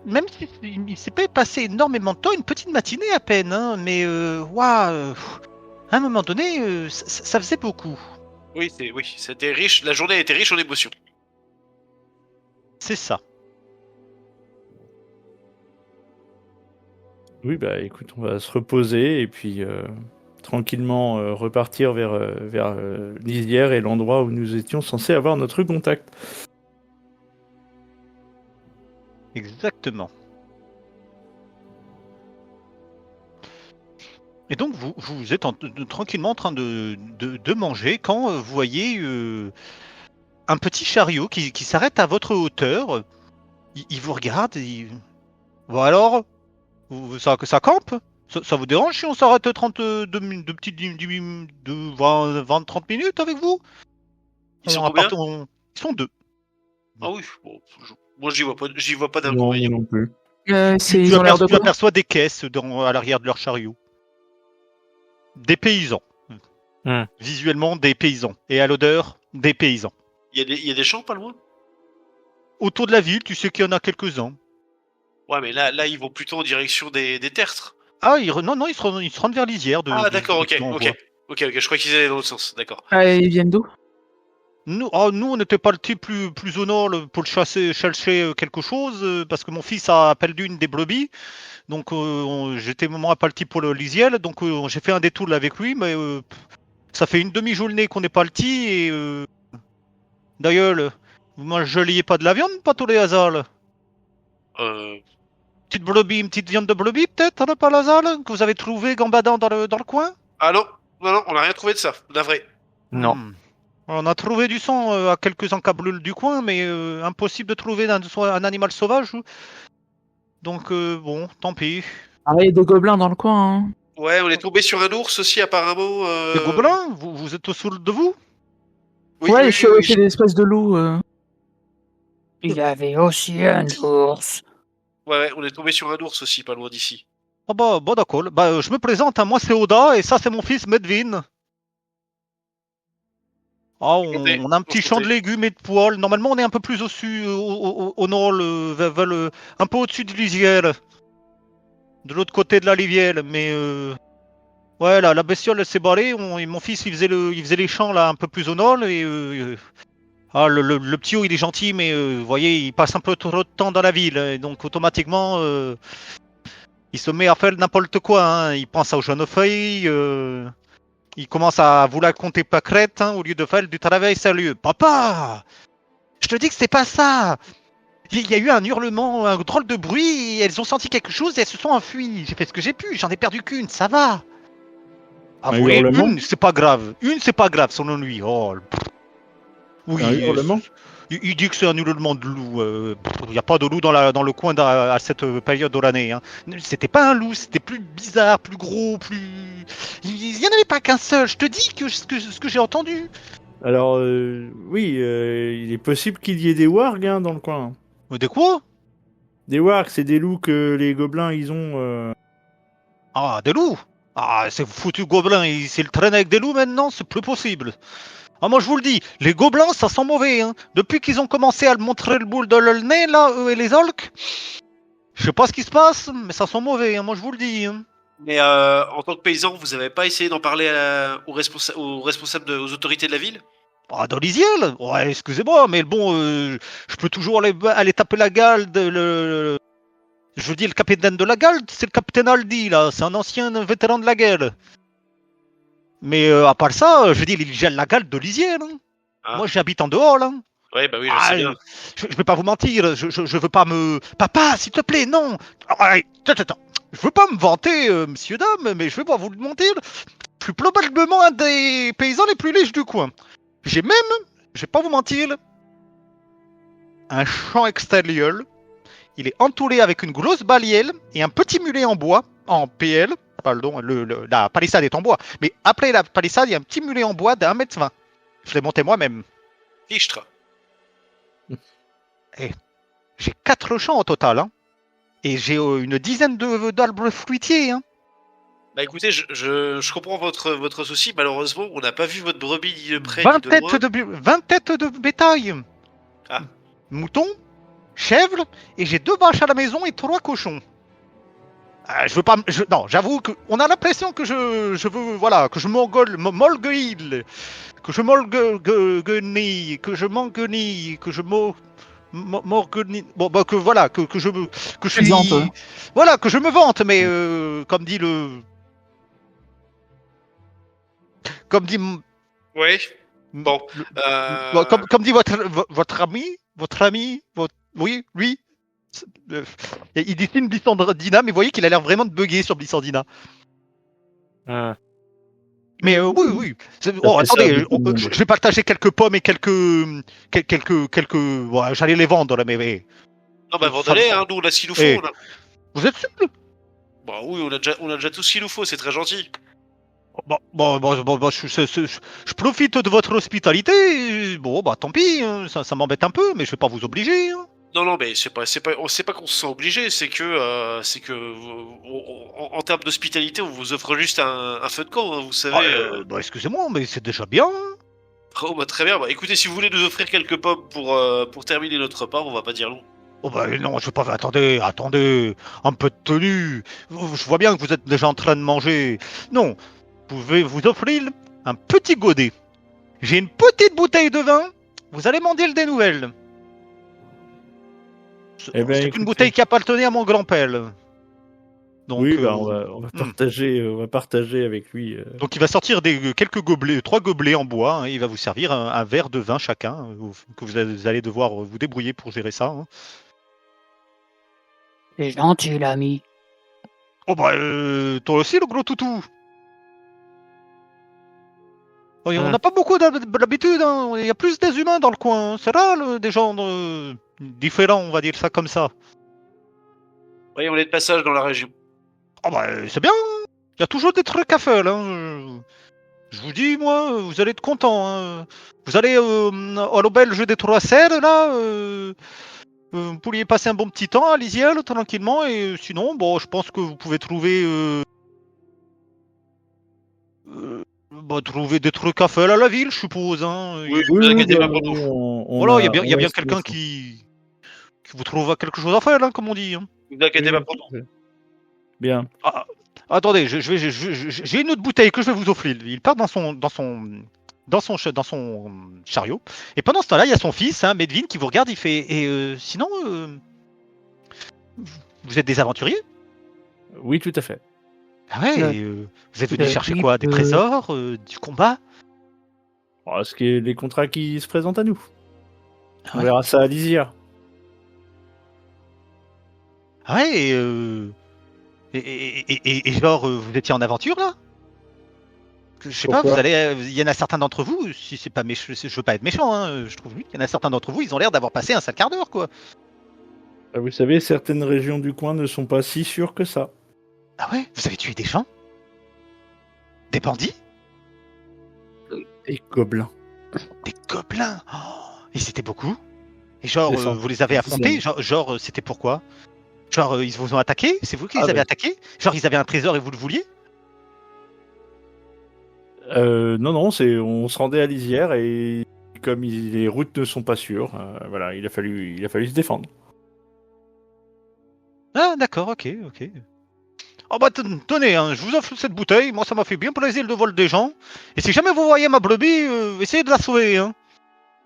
même s'il s'est pas passé énormément de temps, une petite matinée à peine, hein, mais à un moment donné, ça faisait beaucoup. Oui, c'était riche. La journée était riche en émotions. C'est ça. Oui, bah écoute, on va se reposer et puis tranquillement repartir vers Lisière et l'endroit où nous étions censés avoir notre contact. Exactement. Et donc vous êtes tranquillement en train de manger quand vous voyez un petit chariot qui s'arrête à votre hauteur. Il vous regarde et bon alors, ça campe? Ça vous dérange si on s'arrête 20-30 minutes avec vous? Ils sont combien? Ils sont 2. Ah oui, bon, moi j'y vois pas d'inconvénient. Non plus. Tu Ils ont l'air de quoi? aperçois des caisses à l'arrière de leur chariot. Des paysans. Visuellement, des paysans. Et à l'odeur, des paysans. Il y a des champs pas loin? Autour de la ville, tu sais qu'il y en a quelques-uns. Ouais, mais là ils vont plutôt en direction des tertres. Ah, ils se rendent vers Lisière. D'accord, ok. Je crois qu'ils allaient dans l'autre sens, d'accord. Ah, ils viennent d'où? Nous, on n'était pas le type plus au nord pour le chercher quelque chose, parce que mon fils a perdu une des brebis. Donc j'étais moi pas le type pour le Lisiel, donc j'ai fait un détour là avec lui, mais Ça fait une demi-journée qu'on n'est pas le ti et... D'ailleurs, vous mangeriez pas de la viande, pas tous les hasards là? Petite brebis, une petite viande de brebis peut-être, hein, pas hasard là, que vous avez trouvé gambadant dans le coin? Ah non, on n'a rien trouvé de ça, d'avril. Non. On a trouvé du sang à quelques encablures du coin, mais impossible de trouver un animal sauvage. Donc bon, tant pis. Ah, il y a des gobelins dans le coin. Hein. Ouais, on est tombé sur un ours aussi apparemment. Des gobelins? Vous êtes au soul de vous? Oui, Ouais, oui, je suis oui, chez des espèces de loups. Il y avait aussi un ours. Ouais, on est tombé sur un ours aussi, pas loin d'ici. Ah bah d'accord. Bah je me présente, hein, moi c'est Oda et ça c'est mon fils Medvin. Ah, on a un petit champ de légumes et de poils. Normalement, on est un peu plus au nord, un peu au-dessus de l'Isière. De l'autre côté de la rivière. Mais ouais, la bestiole elle s'est barrée. Et mon fils il faisait les champs là un peu plus au nord. Et le petit haut il est gentil, mais vous voyez, il passe un peu trop de temps dans la ville. Et donc automatiquement, il se met à faire n'importe quoi. Hein. Il pense aux jeunes filles. Il commence à vouloir compter pâquerettes au lieu de faire du travail sérieux. Papa, je te dis que c'est pas ça. Il y a eu un hurlement, un drôle de bruit, et elles ont senti quelque chose et elles se sont enfuies. J'ai fait ce que j'ai pu, j'en ai perdu qu'une, ça va. Ah Un oui, hurlement une, c'est pas grave. Une, c'est pas grave, selon lui. Oh, oui. Un hurlement Il dit que c'est un hurlement de loup. Il n'y a pas de loup dans le coin à cette période de l'année. Hein. C'était pas un loup, c'était plus bizarre, plus gros, plus... Il n'y en avait pas qu'un seul, je te dis que ce que j'ai entendu. Alors, oui, il est possible qu'il y ait des wargs hein, dans le coin. Mais de quoi? Des wargs, c'est des loups que les gobelins, ils ont... Ah, des loups? Ah, c'est foutu gobelin, c'est le traîner avec des loups maintenant, c'est plus possible. Ah, moi je vous le dis, les gobelins ça sent mauvais. Hein. Depuis qu'ils ont commencé à montrer le boule de leur nez, là, eux et les orques, je sais pas ce qui se passe, mais ça sent mauvais, hein, moi je vous le dis. Hein. Mais en tant que paysan, vous avez pas essayé d'en parler aux responsables, aux autorités de la ville? Ah, dans l'Isiel? Ouais, excusez-moi, mais bon, je peux toujours aller taper la galde, je veux dire, le capitaine de la galde, c'est le capitaine Aldi, là, c'est un ancien vétéran de la guerre. Mais à part ça, je veux dire, il gèle la galde de l'Isiel. Hein. Ah. Moi, j'habite en dehors, là. Ouais, bah oui, je sais bien. Je vais pas vous mentir, je veux pas me... Papa, s'il te plaît, non. Attends. Je veux pas me vanter, monsieur, dame, mais je vais pas vous le mentir. Je suis probablement un des paysans les plus riches du coin. J'ai même, je vais pas vous mentir, un champ extérieur. Il est entouré avec une grosse balielle et un petit mulet en bois, en PL. Pardon, la palissade est en bois. Mais après la palissade, il y a un petit mulet en bois d'1,20 m. Je l'ai monté moi-même. Fichtre. Et j'ai 4 champs au total. Hein. Et j'ai une dizaine d'arbres fruitiers. Hein. Bah écoutez, je comprends votre souci. Malheureusement, on n'a pas vu votre brebis ni de près 20 ni de loin. 20 têtes de bétail. Ah. Moutons, chèvres, et j'ai 2 vaches à la maison et 3 cochons. Je veux pas... non, j'avoue qu'on a l'impression que je veux... Voilà, que je m'orgueille, que je m'orgueille, que je m'enguenille, que je m'orgueille... Bon, bah, que voilà, que je suis... Voilà, que je me vante, mais comme dit le... Comme dit... Ouais, bon. Comme dit votre ami, oui, lui... Il dessine Blissandina, mais vous voyez qu'il a l'air vraiment de bugger sur Blissandina. Mais oui. Attendez, je vais partager quelques pommes et quelques... Ouais, j'allais les vendre, là, mais... Non, bah vendez-les, hein, nous on a ce qu'il nous faut. Là. Vous êtes sûr? Bah oui, on a déjà tout ce qu'il nous faut, c'est très gentil. Je profite de votre hospitalité. Bon, bah tant pis, hein, ça m'embête un peu, mais je vais pas vous obliger. Hein. Non, mais c'est pas qu'on se sent obligé, c'est que en termes d'hospitalité, on vous offre juste un feu de camp, hein, vous savez. Excusez-moi, mais c'est déjà bien. Oh, bah très bien. Bah écoutez, si vous voulez nous offrir quelques pommes pour terminer notre repas, on va pas dire non. Oh bah non, je veux pas. Attendez, un peu de tenue. Je vois bien que vous êtes déjà en train de manger. Non, vous pouvez vous offrir un petit godet. J'ai une petite bouteille de vin. Vous allez m'en dire des nouvelles. C'est une bouteille qui appartenait à mon grand-père. Donc, oui, bah, on va partager avec lui. Donc il va sortir quelques gobelets, 3 gobelets en bois, hein, et il va vous servir un verre de vin chacun, que vous allez devoir vous débrouiller pour gérer ça. Hein. C'est gentil, l'ami. Oh bah toi aussi le gros toutou. Oh, on n'a pas beaucoup d'habitude, hein. Il y a plus des humains dans le coin, hein. C'est rare des gens différents, on va dire ça comme ça. Oui, on est de passage dans la région. Oh bah c'est bien, il y a toujours des trucs à faire. Hein. Je vous dis, moi, vous allez être content. Hein. Vous allez à l'auberge des 3 Serres, là. Vous pourriez passer un bon petit temps à Lisielle, tranquillement. Et sinon, bon, je pense que vous pouvez trouver trouver des trucs à faire à la ville, je suppose. Hein. Oui, vous inquiétez pas pour nous. Voilà, il y a bien quelqu'un qui vous trouve quelque chose à faire, hein, comme on dit. Hein. Vous inquiétez pas pour nous. Bien. Ah, attendez, j'ai une autre bouteille que je vais vous offrir. Il part dans son chariot. Et pendant ce temps-là, il y a son fils, hein, Medvin, qui vous regarde. Il fait. Et sinon, vous êtes des aventuriers? Oui, tout à fait. Ah ouais. Vous êtes venus chercher quoi? Des trésors, du combat? Oh, ce qui est les contrats qui se présentent à nous. Ah On ouais. verra ça à Lisière. Ah ouais. Et genre, vous étiez en aventure là? Je sais pas, Pourquoi il y en a certains d'entre vous, si c'est pas méchant, je veux pas être méchant, hein, je trouve, il y en a certains d'entre vous, ils ont l'air d'avoir passé un sale quart d'heure, quoi. Vous savez, certaines régions du coin ne sont pas si sûres que ça. Ah ouais? Vous avez tué des gens? Des bandits? Et gobelins. Des gobelins? Oh, ils étaient beaucoup? Et genre, C'est ça. vous les avez affrontés? Genre, c'était pourquoi? Genre, ils vous ont attaqué? C'est vous qui les avez attaqués? Genre, ils avaient un trésor et vous le vouliez? Non, on se rendait à Lisière et comme les routes ne sont pas sûres, voilà, il a fallu se défendre. Ah, d'accord, ok. Oh bah tenez, hein, je vous offre cette bouteille, moi ça m'a fait bien plaisir de voler des gens. Et si jamais vous voyez ma brebis, essayez de la sauver. Hein.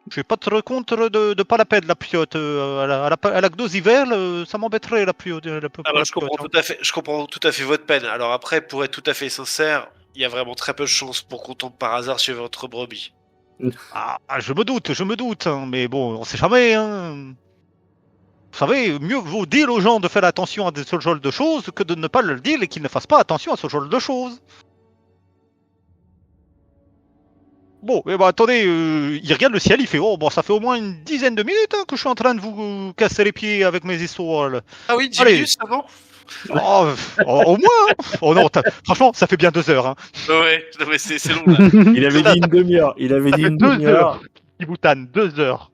Je vais pas te contre de pas la peine la piote. À la dose hiver, ça m'embêterait la piote. Je comprends tout à fait votre peine. Alors après, pour être tout à fait sincère, il y a vraiment très peu de chances pour qu'on tombe par hasard sur votre brebis. Ah, je me doute, hein, mais bon, on sait jamais. Hein. Vous savez, mieux vaut dire aux gens de faire attention à ce genre de choses que de ne pas le dire et qu'ils ne fassent pas attention à ce genre de choses. Bon, eh ben attendez, il regarde le ciel, il fait oh bon, ça fait au moins une dizaine de minutes hein, que je suis en train de vous casser les pieds avec mes histoires. Là. Ah oui, 10 Allez. minutes, ça va? Au moins. Hein. Oh non, franchement, ça fait bien 2 heures. Hein. Ouais, non mais c'est long là. Il avait dit une demi-heure. Il avait dit une 2 demi-heure. heures. Kiboutane, 2 heures.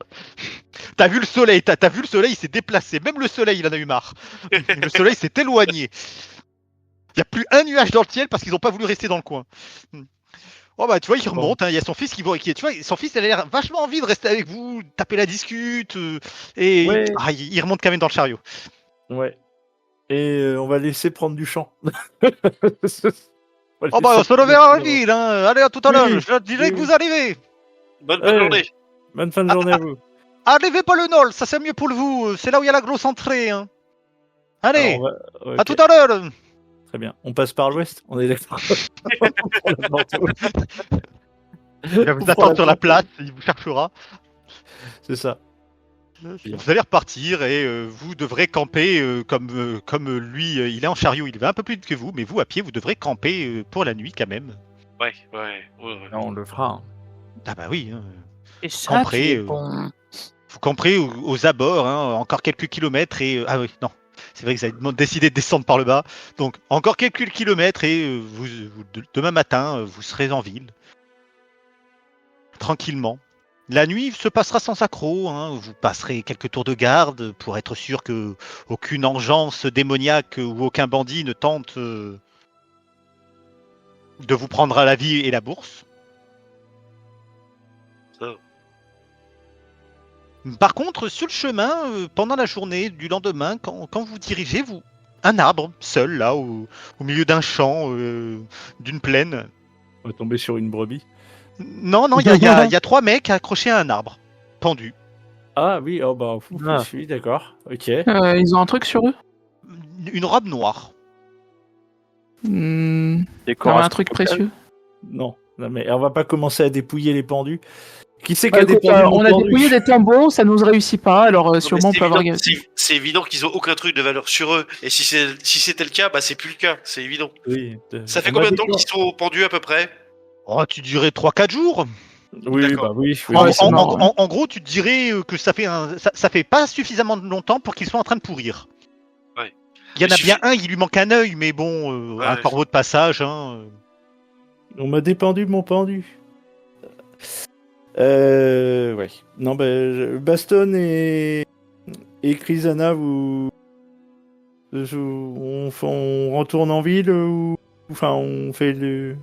T'as vu le soleil, t'as vu le soleil, il s'est déplacé. Même le soleil, il en a eu marre. Le soleil s'est éloigné. Il n'y a plus un nuage dans le ciel parce qu'ils n'ont pas voulu rester dans le coin. Oh bah tu vois, il remonte, hein, il y a son fils qui tu vois, son fils il a l'air vachement envie de rester avec vous, taper la discute, et Ouais. il remonte quand même dans le chariot. Ouais. Et on va laisser prendre du champ. Oh bah on se reverra à la ville, hein. Allez à tout à l'heure, je dirai que vous arrivez. Bonne journée. Bonne fin de journée à vous. Arrivez pas le Nol, ça c'est mieux pour vous, c'est là où il y a la grosse entrée. Hein. Allez, Alors, à tout à l'heure. Très bien. On passe par l'ouest, on est d'accord. Il va vous attendre sur la place, il vous cherchera. C'est ça. Vous allez repartir et vous devrez camper comme lui, il est en chariot, il va un peu plus vite que vous, mais vous à pied, vous devrez camper pour la nuit quand même. Ouais. Non, on le fera. Ah bah oui. Hein. Et ça, Camperez, qui est bon. Vous camperez aux abords, hein, encore quelques kilomètres et ah oui, non. C'est vrai que vous avez décidé de descendre par le bas. Donc encore quelques kilomètres et demain matin, vous serez en ville. Tranquillement. La nuit se passera sans accroc. Hein. Vous passerez quelques tours de garde pour être sûr que aucune engeance démoniaque ou aucun bandit ne tente de vous prendre à la vie et la bourse. Ça. Par contre, sur le chemin, pendant la journée du lendemain, quand vous dirigez, un arbre, seul, là, au milieu d'un champ, d'une plaine. On va tomber sur une brebis. Non, il y a 3 mecs accrochés à un arbre, pendus. Ah oui, oh bah, oui, d'accord. Ok. Ils ont un truc sur eux? Une robe noire. Un truc précieux. Non, mais on va pas commencer à dépouiller les pendus. Qui c'est qui Bah, a écoute, dépendu on a dépouillé des tambours, ça nous réussit pas, alors Non, sûrement on mais peut avoir... c'est évident qu'ils ont aucun truc de valeur sur eux. Et si c'était le cas, bah c'est plus le cas, c'est évident. Oui. Ça fait on combien m'a de temps dit quoi qu'ils sont pendus à peu près? Oh, tu dirais 3-4 jours. Oui, D'accord. bah oui. Ouais, c'est marrant, En gros, tu te dirais que ça fait pas suffisamment longtemps pour qu'ils soient en train de pourrir. Ouais. Il y en Il a bien suffit- un, il lui manque un œil, mais bon, Ouais, un ouais. corbeau de passage. Hein. On m'a dépendu mon pendu. Ouais. Non, Baston et Chrysana, on retourne en ville ou enfin on fait le.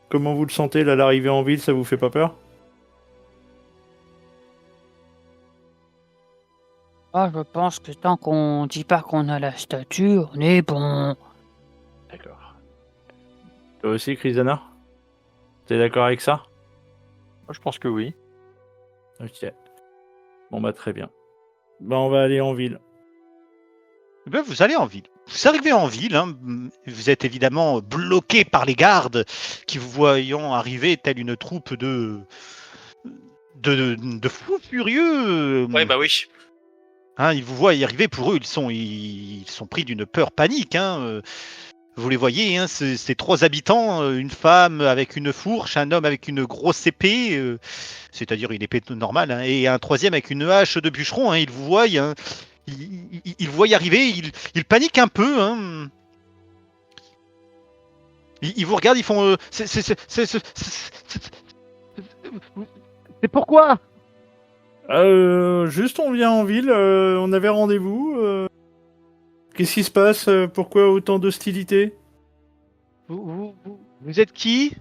Comment vous le sentez là, l'arrivée en ville, ça vous fait pas peur? Ah, je pense que tant qu'on dit pas qu'on a la statue, on est bon. D'accord. Toi aussi, Chrysana? T'es d'accord avec ça? Moi, je pense que oui. Ok. Bon bah très bien. Bah on va aller en ville. Eh ben, vous allez en ville. Vous arrivez en ville, hein. Vous êtes évidemment bloqué par les gardes qui vous voyant arriver telle une troupe de fous furieux. Ouais, bah oui. Hein, ils vous voient y arriver, pour eux, ils sont pris d'une peur panique. Hein. Vous les voyez, hein, ces 3 habitants, une femme avec une fourche, un homme avec une grosse épée, c'est-à-dire une épée normale, hein, et un 3e avec une hache de bûcheron. Hein, ils vous voient, hein, ils voient y arriver, ils paniquent un peu. Hein. Ils vous regardent, ils font. C'est pourquoi? Juste on vient en ville, on avait rendez-vous. Qu'est-ce qui se passe? Pourquoi autant d'hostilité? Vous êtes qui?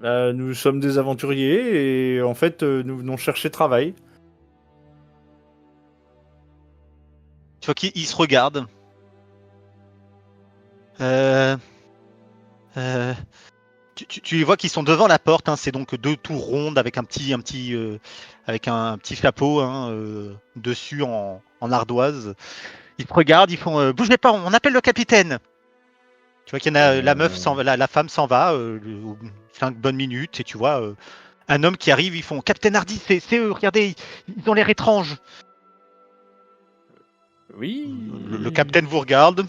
Nous sommes des aventuriers et en fait nous venons chercher travail. Tu vois qu'ils se regardent. Tu les vois qui sont devant la porte. Hein, c'est donc 2 tours rondes avec un petit chapeau, hein, dessus en ardoise. Ils te regardent, ils font bougez pas, on appelle le capitaine. Tu vois qu'il y en a la meuf, la femme s'en va 5 bonnes minutes et tu vois un homme qui arrive. Ils font Capitaine Hardy, c'est eux. Regardez, ils ont l'air étranges. Oui. Le capitaine vous regarde.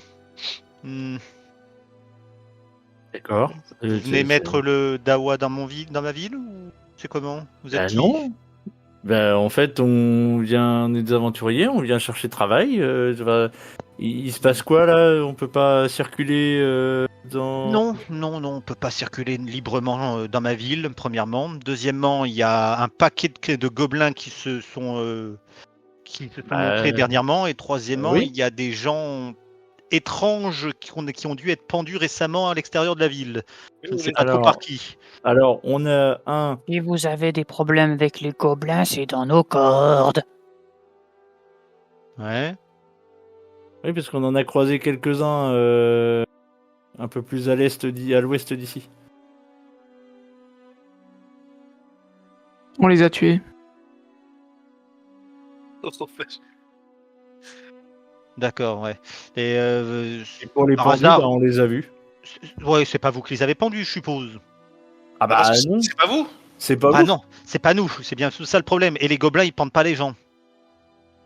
D'accord. Vous venez mettre le dawa dans ma ville ou c'est comment? Vous êtes qui? Non. En fait, on est des aventuriers, on vient chercher travail. Il se passe quoi là? On peut pas circuler dans. Non, on peut pas circuler librement dans ma ville, premièrement. Deuxièmement, il y a un paquet de gobelins qui se sont montrés dernièrement. Et troisièmement, oui. il y a des gens étranges qui ont dû être pendus récemment à l'extérieur de la ville. Je ne sais pas trop par qui. Alors, on a un. Si vous avez des problèmes avec les gobelins, c'est dans nos cordes. Ouais. Oui, parce qu'on en a croisé quelques-uns un peu plus à l'ouest d'ici. On les a tués. D'accord, ouais. Et pour les par pendus, hasard, on les a vus. ouais, c'est pas vous qui les avez pendus, je suppose. Ah bah non, c'est pas vous. C'est pas Ah vous. non, c'est pas nous, c'est bien ça le problème. Et les gobelins, ils pendent pas les gens.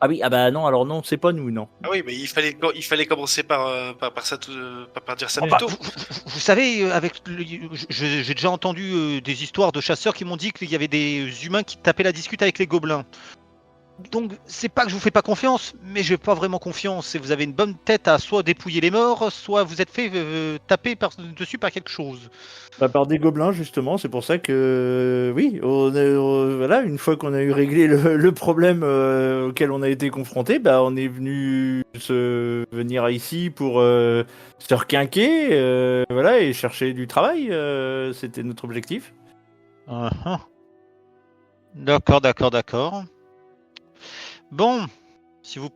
Ah oui, non, alors non, c'est pas nous, non. Ah oui, mais il fallait commencer par dire ça plus tôt. Vous savez, j'ai déjà entendu des histoires de chasseurs qui m'ont dit qu'il y avait des humains qui tapaient la discute avec les gobelins. Donc, c'est pas que je vous fais pas confiance, mais j'ai pas vraiment confiance. Et vous avez une bonne tête à soit dépouiller les morts, soit vous êtes fait taper dessus par quelque chose. Par des gobelins, justement, c'est pour ça que, oui, voilà, une fois qu'on a eu réglé le problème auquel on a été confronté, on est venu venir ici pour se requinquer, voilà, et chercher du travail. C'était notre objectif. D'accord. Bon, si vous...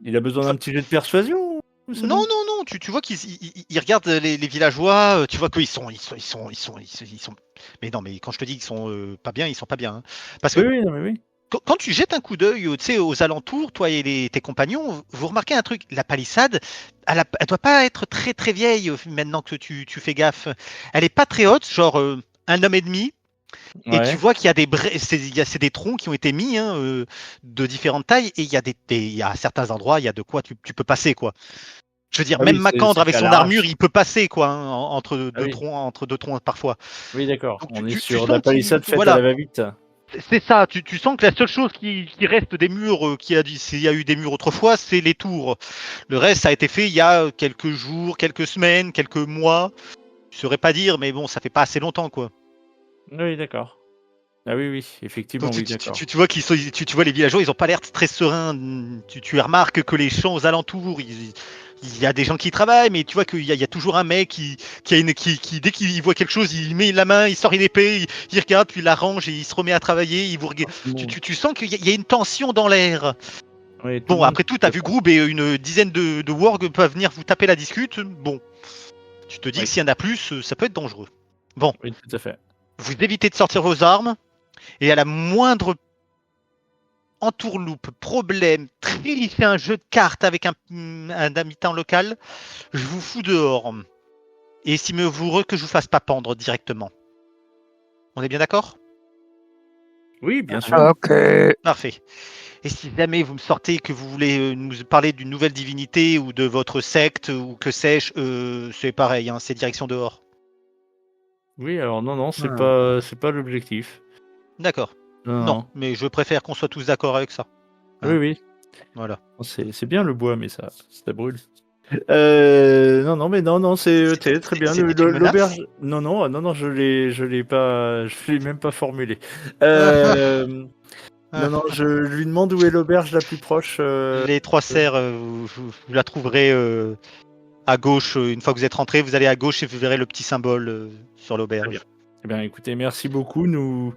Il a besoin d'un petit jet de persuasion? Non, tu vois qu'ils regardent les villageois, tu vois qu'ils sont... Mais non, mais quand je te dis qu'ils sont pas bien, ils sont pas bien. Hein. Parce que Oui, non, mais oui. quand tu jettes un coup d'œil, tu sais, aux alentours, toi et tes compagnons, vous remarquez un truc. La palissade, elle doit pas être très très vieille maintenant que tu fais gaffe. Elle est pas très haute, genre 1 homme et demi. Et tu vois qu'il y a c'est des troncs qui ont été mis de différentes tailles et il y a certains endroits, il y a de quoi tu peux passer quoi. Je veux dire, Ah même oui, Macandre c'est avec qu'à son l'arrache. armure, il peut passer quoi entre Ah deux oui. troncs parfois. Oui, d'accord. Donc, On est tu sur sens la qu'il- palissade faite voilà. à la va-vite. C'est ça, tu sens que la seule chose qui reste des murs, s'il y a eu des murs autrefois, c'est les tours. Le reste, ça a été fait il y a quelques jours, quelques semaines, quelques mois. Je saurais pas dire, mais bon, ça fait pas assez longtemps quoi. Oui, d'accord. Ah oui, effectivement, Donc, oui, tu d'accord. vois tu vois les villageois, ils ont pas l'air très sereins. Tu remarques que les champs aux alentours, il y a des gens qui travaillent, mais tu vois qu'il y a toujours un mec qui dès qu'il voit quelque chose, il met la main, il sort une épée, il regarde, puis il l'arrange et il se remet à travailler. Tu sens qu'il y a une tension dans l'air. Oui, tout Bon, le monde après tout, t'as vu Groob et une dizaine de wargs peuvent venir vous taper la discute. Bon, tu te dis Oui. que s'il y en a plus, ça peut être dangereux. Oui, tout à fait. Vous évitez de sortir vos armes et à la moindre entourloupe, problème, trélisser un jeu de cartes avec un habitant local, je vous fous dehors. Et si me vous que je vous fasse pas pendre directement. On est bien d'accord? Oui, bien sûr. Ok. Parfait. Et si jamais vous me sortez que vous voulez nous parler d'une nouvelle divinité ou de votre secte ou que sais-je, c'est pareil, hein, c'est direction dehors. Oui, alors non, c'est Ah. pas l'objectif. D'accord. Non, mais je préfère qu'on soit tous d'accord avec ça. Oui. Voilà. C'est bien le bois, mais ça brûle. Non, c'est très bien. C'était une menace L'auberge. Non, je l'ai pas, je l'ai même pas formulé. Non, je lui demande où est l'auberge la plus proche. Les 3 serres, vous la trouverez à gauche. Une fois que vous êtes rentré, vous allez à gauche et vous verrez le petit symbole sur l'auberge. Eh bien, écoutez, merci beaucoup, nous,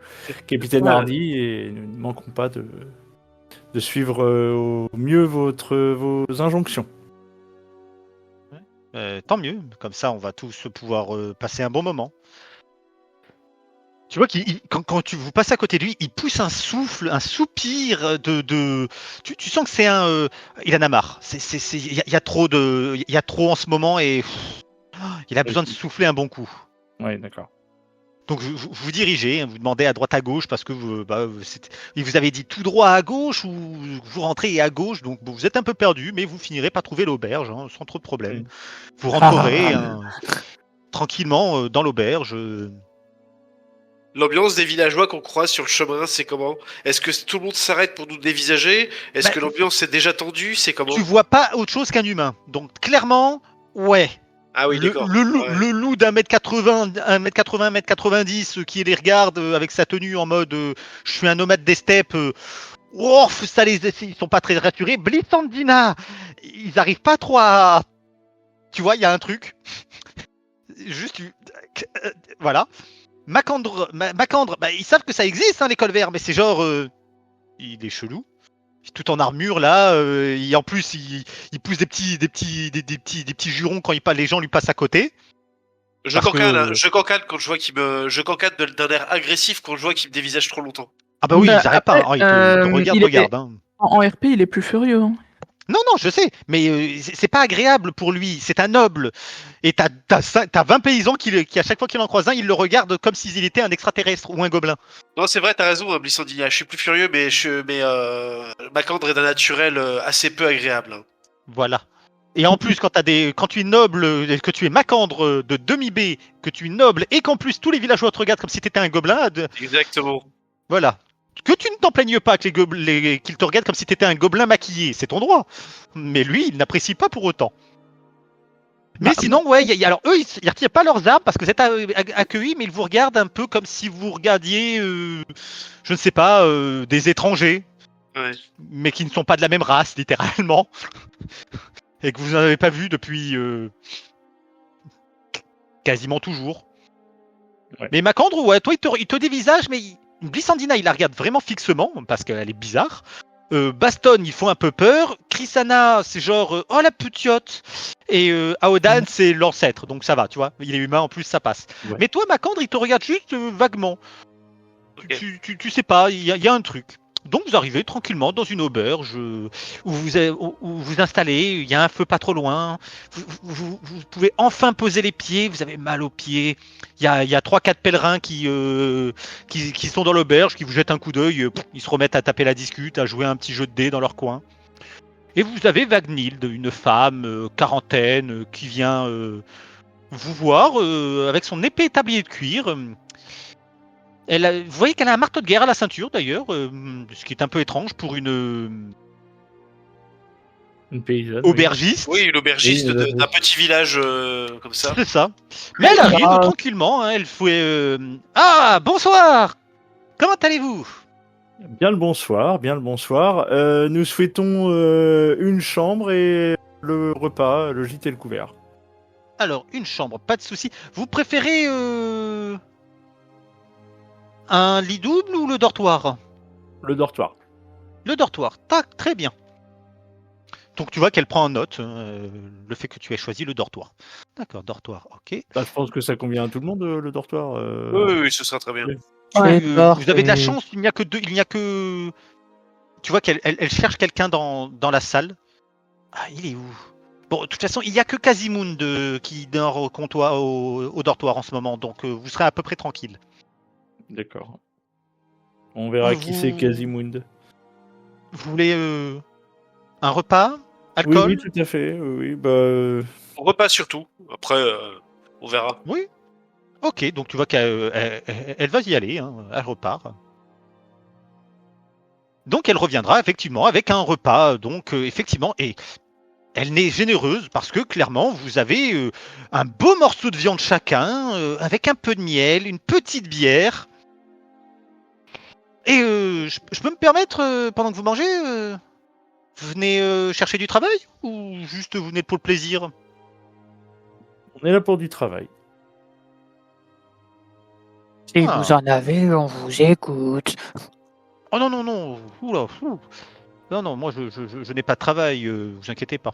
capitaine Hardy, et nous ne manquons pas de suivre au mieux vos injonctions. Tant mieux, comme ça on va tous pouvoir passer un bon moment. Tu vois quand vous passez à côté de lui, il pousse un souffle, un soupir tu sens que c'est il en a marre. Il y a trop en ce moment et il a besoin de souffler un bon coup. Oui, d'accord. Donc vous dirigez, vous demandez à droite à gauche parce que il vous avait dit tout droit à gauche ou vous rentrez à gauche, donc vous êtes un peu perdu, mais vous finirez par trouver l'auberge sans trop de problème. Vous rentrerez tranquillement dans l'auberge. L'ambiance des villageois qu'on croise sur le chemin, c'est comment? Est-ce que tout le monde s'arrête pour nous dévisager? Est-ce que l'ambiance est déjà tendue? C'est comment? Tu vois pas autre chose qu'un humain, donc clairement, ouais. Ah oui, d'accord. Le loup d'1m80, 1m90 qui les regarde avec sa tenue en mode je suis un nomade des steppes. Ils sont pas très rassurés. Blissandina, ils arrivent pas trop à. Tu vois, il y a un truc. Juste. Voilà. Macandre, ils savent que ça existe, hein, l'école verte, mais c'est genre. Il est chelou. Tout en armure là, en plus il pousse des petits jurons quand les gens lui passent à côté. Je cancane quand je vois je cancane d'un air agressif quand je vois qu'il me dévisage trop longtemps. Ah bah oui, ils arrêtent pas, il te regarde. Hein. En RP, il est plus furieux. Hein. Non, je sais, mais c'est pas agréable pour lui, c'est un noble. Et t'as 20 paysans qui, à chaque fois qu'il en croise un, ils le regardent comme s'il était un extraterrestre ou un gobelin. Non, c'est vrai, t'as raison, Blissandina, je suis plus furieux, mais Macandre est d'un naturel assez peu agréable. Hein. Voilà. Et en plus, quand tu es noble, que tu es Macandre de demi-B, que tu es noble, et qu'en plus tous les villageois te regardent comme si t'étais un gobelin. Exactement. Voilà. Que tu ne t'en plaignes pas qu'ils te regardent comme si t'étais un gobelin maquillé, c'est ton droit. Mais lui, il n'apprécie pas pour autant. Mais sinon, ouais, alors eux, ils retirent pas leurs armes parce que vous êtes accueillis, mais ils vous regardent un peu comme si vous regardiez, je ne sais pas, des étrangers, ouais. Mais qui ne sont pas de la même race, littéralement, et que vous n'en avez pas vu depuis quasiment toujours. Ouais. Mais Macandre, ouais, toi, il te dévisage, mais Blissandina, il la regarde vraiment fixement parce qu'elle est bizarre. Baston, ils font un peu peur. Chrysana, c'est genre oh la petiote. Et Aodan, c'est l'ancêtre, donc ça va, tu vois. Il est humain en plus, ça passe. Ouais. Mais toi, Macandre, il te regarde juste vaguement. Okay. Tu sais pas, il y a un truc. Donc vous arrivez tranquillement dans une auberge où vous installez, il y a un feu pas trop loin, vous pouvez enfin poser les pieds, vous avez mal aux pieds, il y a 3-4 pèlerins qui sont dans l'auberge, qui vous jettent un coup d'œil, ils se remettent à taper la discute, à jouer un petit jeu de dés dans leur coin. Et vous avez Vagnhild, une femme quarantaine, qui vient vous voir avec son épée et tablier de cuir. Vous voyez qu'elle a un marteau de guerre à la ceinture d'ailleurs, ce qui est un peu étrange pour une paysanne. aubergiste. Oui, l'aubergiste Oui, d'un petit village comme ça. C'est ça. Mais elle arrive tranquillement, hein, elle fait Ah, bonsoir. Comment allez-vous? Bien le bonsoir, bien le bonsoir. Nous souhaitons une chambre et le repas, le gîte et le couvert. Alors, une chambre, pas de souci. Vous préférez un lit double ou le dortoir? Le dortoir. Le dortoir, tac, très bien. Donc tu vois qu'elle prend en note le fait que tu aies choisi le dortoir. D'accord, dortoir, ok. Bah, je pense que ça convient à tout le monde, le dortoir. Oui, ce sera très bien. Ouais, Vous avez de la parfait. chance, il n'y a que... Tu vois qu'elle elle cherche quelqu'un dans la salle. Ah, il est où? Bon, de toute façon, il n'y a que Quasimound qui dort au comptoir, au dortoir en ce moment, donc vous serez à peu près tranquille. D'accord. On verra qui c'est Quasimound. Vous voulez un repas? Oui, Alcool? oui, tout à fait. Oui, bah, On repas surtout. Après, on verra. Oui. Ok, donc tu vois qu'elle elle va y aller, hein, elle repart. Donc elle reviendra effectivement avec un repas, donc effectivement, et elle n'est généreuse parce que clairement vous avez un beau morceau de viande chacun, avec un peu de miel, une petite bière. Et je peux me permettre, pendant que vous mangez, vous venez chercher du travail ou juste vous venez pour le plaisir? on est là pour du travail. Si Ah. vous en avez, on vous écoute. Oh non, non, non, oula, ouh. Non, moi je n'ai pas de travail, vous inquiétez pas.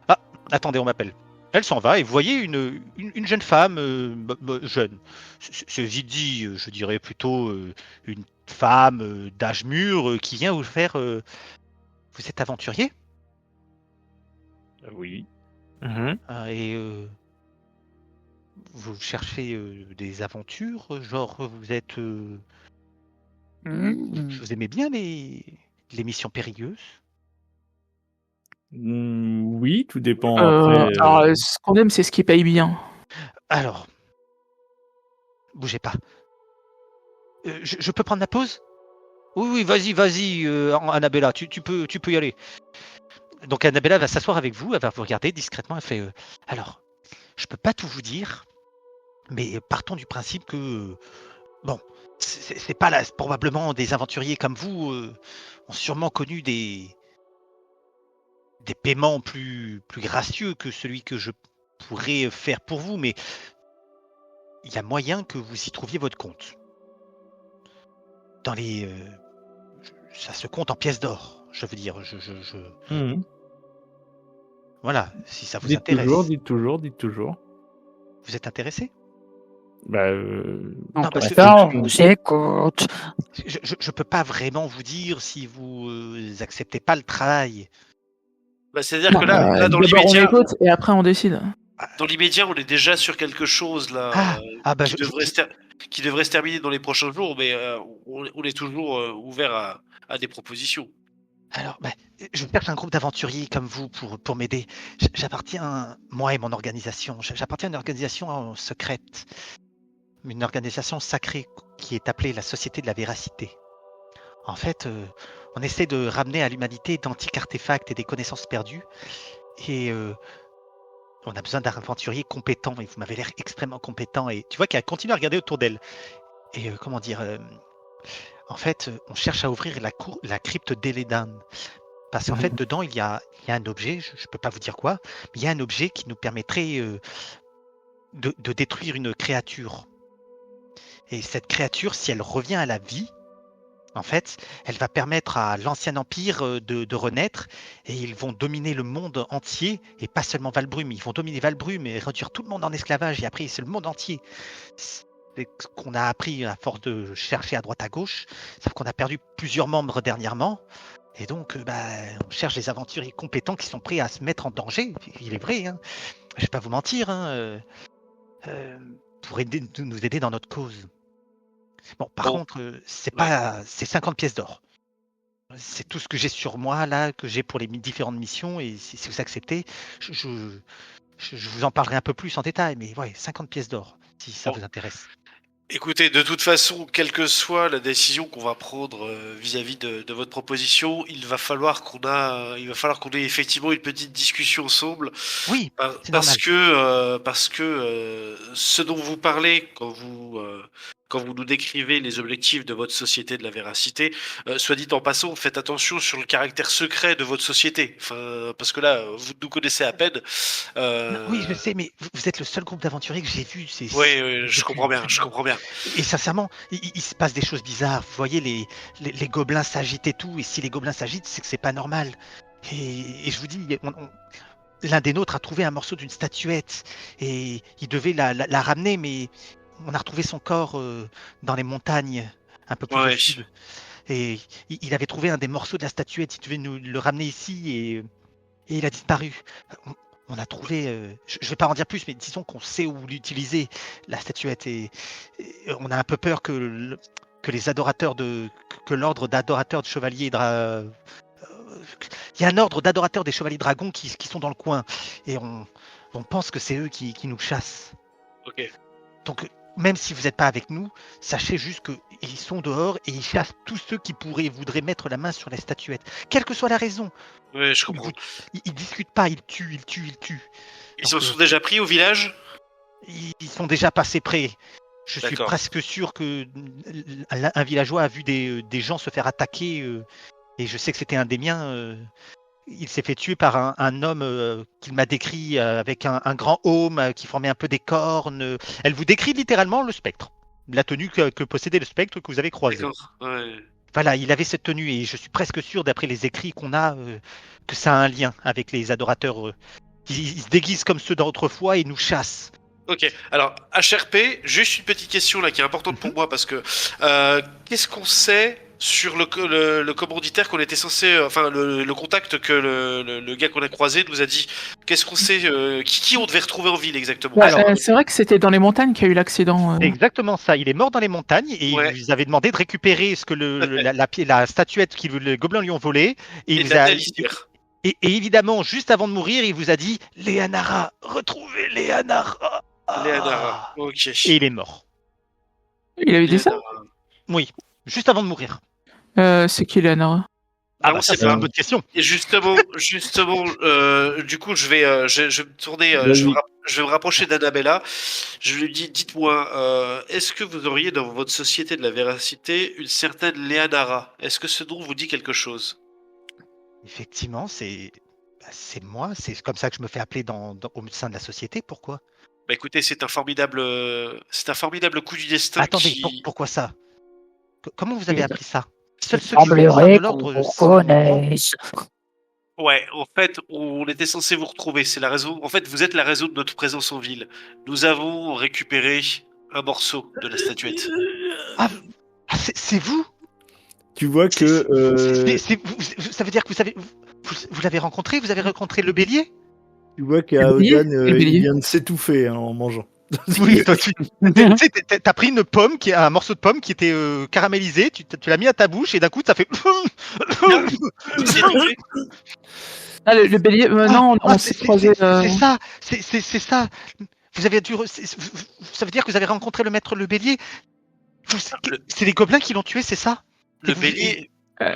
Ah, attendez, on m'appelle. Elle s'en va et vous voyez une jeune femme, jeune. C'est vite dit, je dirais plutôt une femme d'âge mûr qui vient vous faire... Vous êtes aventurier? Oui. Et vous cherchez des aventures? Genre vous êtes... Vous aimez bien les missions périlleuses? Oui, tout dépend après. Alors, ce qu'on aime, c'est ce qui paye bien. Alors, bougez pas. Je peux prendre la pause? Oui, vas-y, Annabella, tu peux y aller. Donc Annabella va s'asseoir avec vous, elle va vous regarder discrètement, elle fait alors, je peux pas tout vous dire, mais partons du principe que bon, c'est pas là, probablement des aventuriers comme vous ont sûrement connu des paiements plus gracieux que celui que je pourrais faire pour vous, mais il y a moyen que vous y trouviez votre compte. Dans les ça se compte en pièces d'or, je veux dire, voilà, si ça vous Dites intéresse. dites toujours. Vous êtes intéressé? Bah, En Non, parce tout que cas, on vous écoute. je peux pas vraiment vous dire si vous acceptez pas le travail. Bah, c'est-à-dire que là, dans D'abord, on l'immédiat, écoute et après, on décide. on est déjà sur quelque chose là Bah, qui devrait se terminer dans les prochains jours, mais on est toujours ouvert à des propositions. Alors, je cherche un groupe d'aventuriers comme vous pour m'aider. J'appartiens, moi et mon organisation, j'appartiens à une organisation secrète, une organisation sacrée qui est appelée la Société de la Véracité. En fait, on essaie de ramener à l'humanité d'antiques artefacts et des connaissances perdues. Et on a besoin d'un aventurier compétent. Et vous m'avez l'air extrêmement compétent. Et tu vois qu'elle continue à regarder autour d'elle. Et en fait, on cherche à ouvrir la crypte d'Eledan. Parce qu'en fait, dedans, il y a un objet, je ne peux pas vous dire quoi, mais il y a un objet qui nous permettrait de détruire une créature. Et cette créature, si elle revient à la vie, en fait, elle va permettre à l'ancien empire de renaître et ils vont dominer le monde entier et pas seulement Valbrume. Ils vont dominer Valbrume et réduire tout le monde en esclavage et après c'est le monde entier. c'est ce qu'on a appris à force de chercher à droite à gauche, sauf qu'on a perdu plusieurs membres dernièrement. Et donc, on cherche des aventuriers compétents qui sont prêts à se mettre en danger. Il est vrai, hein. Je vais pas vous mentir, hein, pour nous aider dans notre cause. Bon, par contre, c'est 50 pièces d'or. C'est tout ce que j'ai sur moi, là, que j'ai pour les différentes missions. Et si vous acceptez, je vous en parlerai un peu plus en détail. Mais ouais, 50 pièces d'or, si ça vous intéresse. Écoutez, de toute façon, quelle que soit la décision qu'on va prendre vis-à-vis de votre proposition, il va falloir qu'on ait effectivement une petite discussion ensemble. Oui, c'est parce normal. que ce dont vous parlez quand vous nous décrivez les objectifs de votre société de la véracité, soit dit en passant, faites attention sur le caractère secret de votre société. Enfin, parce que là, vous nous connaissez à peine. Oui, je sais, mais vous êtes le seul groupe d'aventuriers que j'ai vu. Oui, je comprends bien. Et sincèrement, il se passe des choses bizarres. Vous voyez, les gobelins s'agitent et tout. Et si les gobelins s'agitent, c'est que c'est pas normal. Et je vous dis, l'un des nôtres a trouvé un morceau d'une statuette. Et il devait la ramener, mais on a retrouvé son corps dans les montagnes, un peu plus au sud. Et il avait trouvé un des morceaux de la statuette. Il devait nous le ramener ici et il a disparu. On a trouvé, je ne vais pas en dire plus, mais disons qu'on sait où l'utiliser, la statuette. Et on a un peu peur que les adorateurs que l'ordre d'adorateurs de chevaliers il y a un ordre d'adorateurs des chevaliers dragons qui sont dans le coin. Et on pense que c'est eux qui nous chassent. Ok. Donc, même si vous n'êtes pas avec nous, sachez juste qu'ils sont dehors et ils chassent tous ceux qui voudraient mettre la main sur la statuette. Quelle que soit la raison. Oui, je comprends. Ils discutent pas, ils tuent. Ils se sont déjà pris au village ? Ils sont déjà passés près. Je suis presque sûr que un villageois a vu des gens se faire attaquer et je sais que c'était un des miens. Il s'est fait tuer par un homme qu'il m'a décrit avec un grand aume qui formait un peu des cornes. Elle vous décrit littéralement le spectre, la tenue que possédait le spectre que vous avez croisé. D'accord, ouais. Voilà, il avait cette tenue et je suis presque sûr, d'après les écrits qu'on a, que ça a un lien avec les adorateurs. Ils se déguisent comme ceux d'autrefois et nous chassent. Ok, alors HRP, juste une petite question là qui est importante pour moi parce que qu'est-ce qu'on sait sur le commanditaire qu'on était censé, enfin le contact que le gars qu'on a croisé nous a dit. Qu'est-ce qu'on sait, qui on devait retrouver en ville exactement? C'est vrai que c'était dans les montagnes qu'il y a eu l'accident. Exactement ça, il est mort dans les montagnes et Ouais. ils avaient demandé de récupérer ce que la statuette que les gobelins lui ont volée. Et il vous a, et évidemment, juste avant de mourir, il vous a dit « Léanara, retrouvez Léanara !» Léanara, ok. Et il est mort. Il avait dit ça? Oui, juste avant de mourir. C'est qui Léanara? Ah bah ça c'est une bonne question. Et justement, du coup, je vais me tourner, je vais me rapprocher d'Annabella. Je lui dis, dites-moi, est-ce que vous auriez dans votre société de la véracité une certaine Léanara? Est-ce que ce nom vous dit quelque chose? Effectivement, c'est moi, c'est comme ça que je me fais appeler au sein de la société. Pourquoi? Bah écoutez, c'est un formidable coup du destin. Attendez, pourquoi ça? Comment vous avez appris ça? Il semblerait qu'on vous connaisse. Ouais, en fait, on était censé vous retrouver. C'est la raison. En fait, vous êtes la raison de notre présence en ville. Nous avons récupéré un morceau de la statuette. Ah, c'est vous? Tu vois que ça veut dire que vous l'avez rencontré? Vous avez rencontré le bélier? Tu vois qu'Aodan il vient de s'étouffer en mangeant. Oui, toi, t'as pris une pomme, un morceau de pomme qui était caramélisé, tu l'as mis à ta bouche et d'un coup ça fait. Ah, le bélier, non, on s'est croisés. C'est ça. Vous avez dû. Ça veut dire que vous avez rencontré le maître le bélier. C'est les gobelins qui l'ont tué, c'est ça? Le bélier.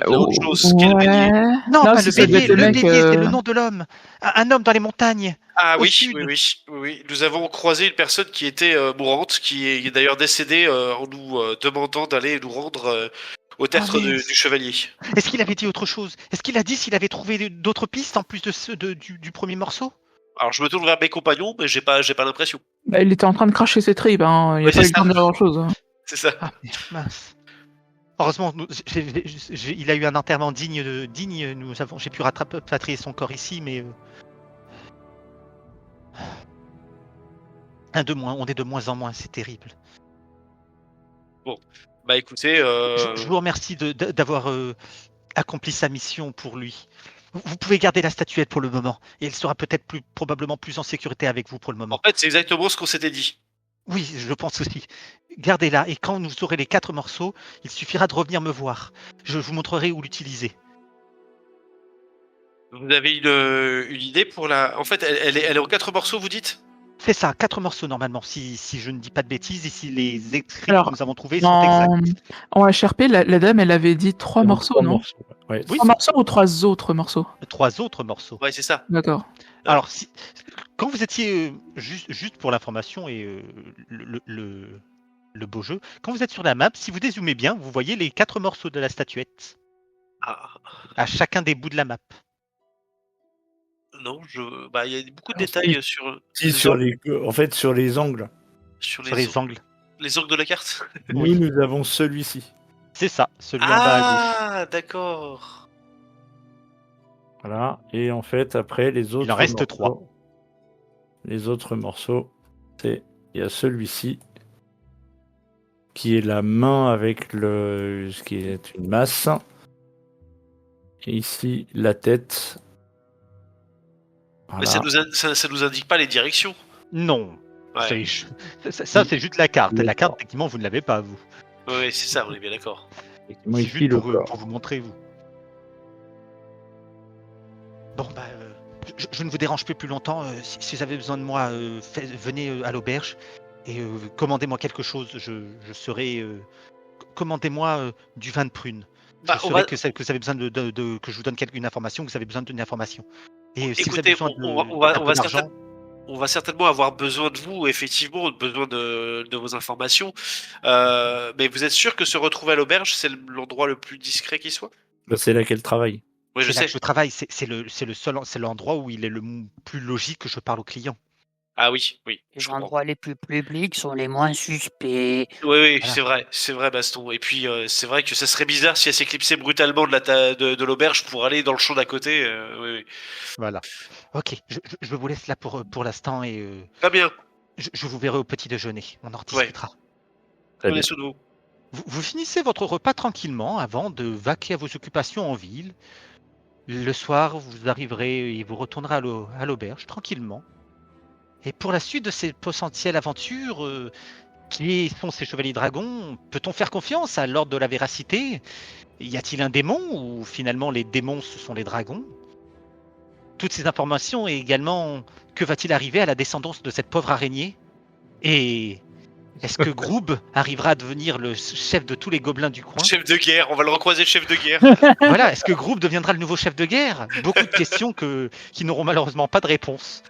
Autre chose qu'est le bélier. Non, pas le bélier. Le bélier, c'est le nom de l'homme. Un homme dans les montagnes. Ah oui. Nous avons croisé une personne qui était mourante, qui est d'ailleurs décédée en nous demandant d'aller nous rendre au tertre du chevalier. Est-ce qu'il avait dit autre chose? Est-ce qu'il a dit s'il avait trouvé d'autres pistes en plus de ceux du premier morceau? Alors je me tourne vers mes compagnons, mais j'ai pas l'impression. Bah, il était en train de cracher ses tripes, hein. Il n'y a pas eu le temps de grand chose. C'est ça. Ah, mince. Heureusement, il a eu un enterrement digne. J'ai pu rapatrier son corps ici, mais un de moins. On est de moins en moins, c'est terrible. Bah écoutez, Je vous remercie d'avoir accompli sa mission pour lui. Vous pouvez garder la statuette pour le moment, et elle sera peut-être probablement plus en sécurité avec vous pour le en moment. fait, c'est exactement ce qu'on s'était dit. Oui, je pense aussi. Gardez-la, et quand vous aurez les 4 morceaux, il suffira de revenir me voir. Je vous montrerai où l'utiliser. Vous avez une idée pour la... En fait, elle est en 4 morceaux, vous dites? C'est ça, 4 morceaux normalement, si je ne dis pas de bêtises, et si les écrits Alors, que nous avons trouvés sont exacts. En HRP, la dame, elle avait dit 3 morceaux, Trois non morceaux. Ouais. Oui, 3 morceaux ou 3 autres morceaux? 3 autres morceaux. Ouais, c'est ça. D'accord. Alors, quand vous étiez, juste pour l'information et le beau jeu, quand vous êtes sur la map, si vous dézoomez bien, vous voyez les 4 morceaux de la statuette Ah, à chacun des bouts de la map. non, bah il y a beaucoup de Ah, détails sur... Si, sur les angles. sur Sur les angles. les angles de la carte. Nous avons celui-ci. C'est ça, celui en bas à gauche. Ah, d'accord. Voilà. Et en fait, après, les autres en reste morceaux, 3. Les autres morceaux, il y a celui-ci, qui est la main avec ce qui est une masse. Et ici, la tête. Voilà. Mais ça nous indique pas les directions. Non. Ouais. Ça, c'est juste la carte. La carte, effectivement, vous ne l'avez pas, vous. Ouais, c'est ça, on est bien d'accord. Effectivement, C'est ici, juste le pour corps. vous montrer, vous. Bon, bah, je ne vous dérange plus longtemps. Si vous avez besoin de moi, venez à l'auberge et commandez-moi quelque chose. Je serai... commandez-moi du vin de prune. Bah, Je saurai que vous avez besoin que je vous donne une information, que vous avez besoin d'une information. Et si vous avez Écoutez, besoin on va certainement avoir besoin de vous, effectivement, besoin de vos informations. Mais vous êtes sûr que se retrouver à l'auberge, c'est l'endroit le plus discret qui soit? Bah, c'est là qu'elle travaille. Oui, je c'est là sais. que je travaille, c'est l'endroit où il est le plus logique que je parle aux clients. Ah oui, oui. Les je comprends. endroits les plus publics sont les moins suspects. Oui, Voilà. c'est vrai, Baston. Et puis, c'est vrai que ça serait bizarre si elle s'éclipsait brutalement de l'auberge pour aller dans le champ d'à côté. Oui. Voilà. Ok, je vous laisse là pour l'instant et Très bien, je vous verrai au petit déjeuner. On en rediscutera. Très prenez bien. soin de vous. Vous finissez votre repas tranquillement avant de vaquer à vos occupations en ville. Le soir, vous arriverez et vous retournerez à l'auberge tranquillement. Et pour la suite de ces potentielles aventures, qui sont ces chevaliers dragons? Peut-on faire confiance à l'ordre de la véracité? Y a-t-il un démon ou finalement les démons ce sont les dragons? Toutes ces informations et également que va-t-il arriver à la descendance de cette pauvre araignée? Et est-ce que Groob arrivera à devenir le chef de tous les gobelins du coin? Chef de guerre, on va le recroiser, chef de guerre. Voilà, est-ce que Groob deviendra le nouveau chef de guerre? Beaucoup de questions qui n'auront malheureusement pas de réponse.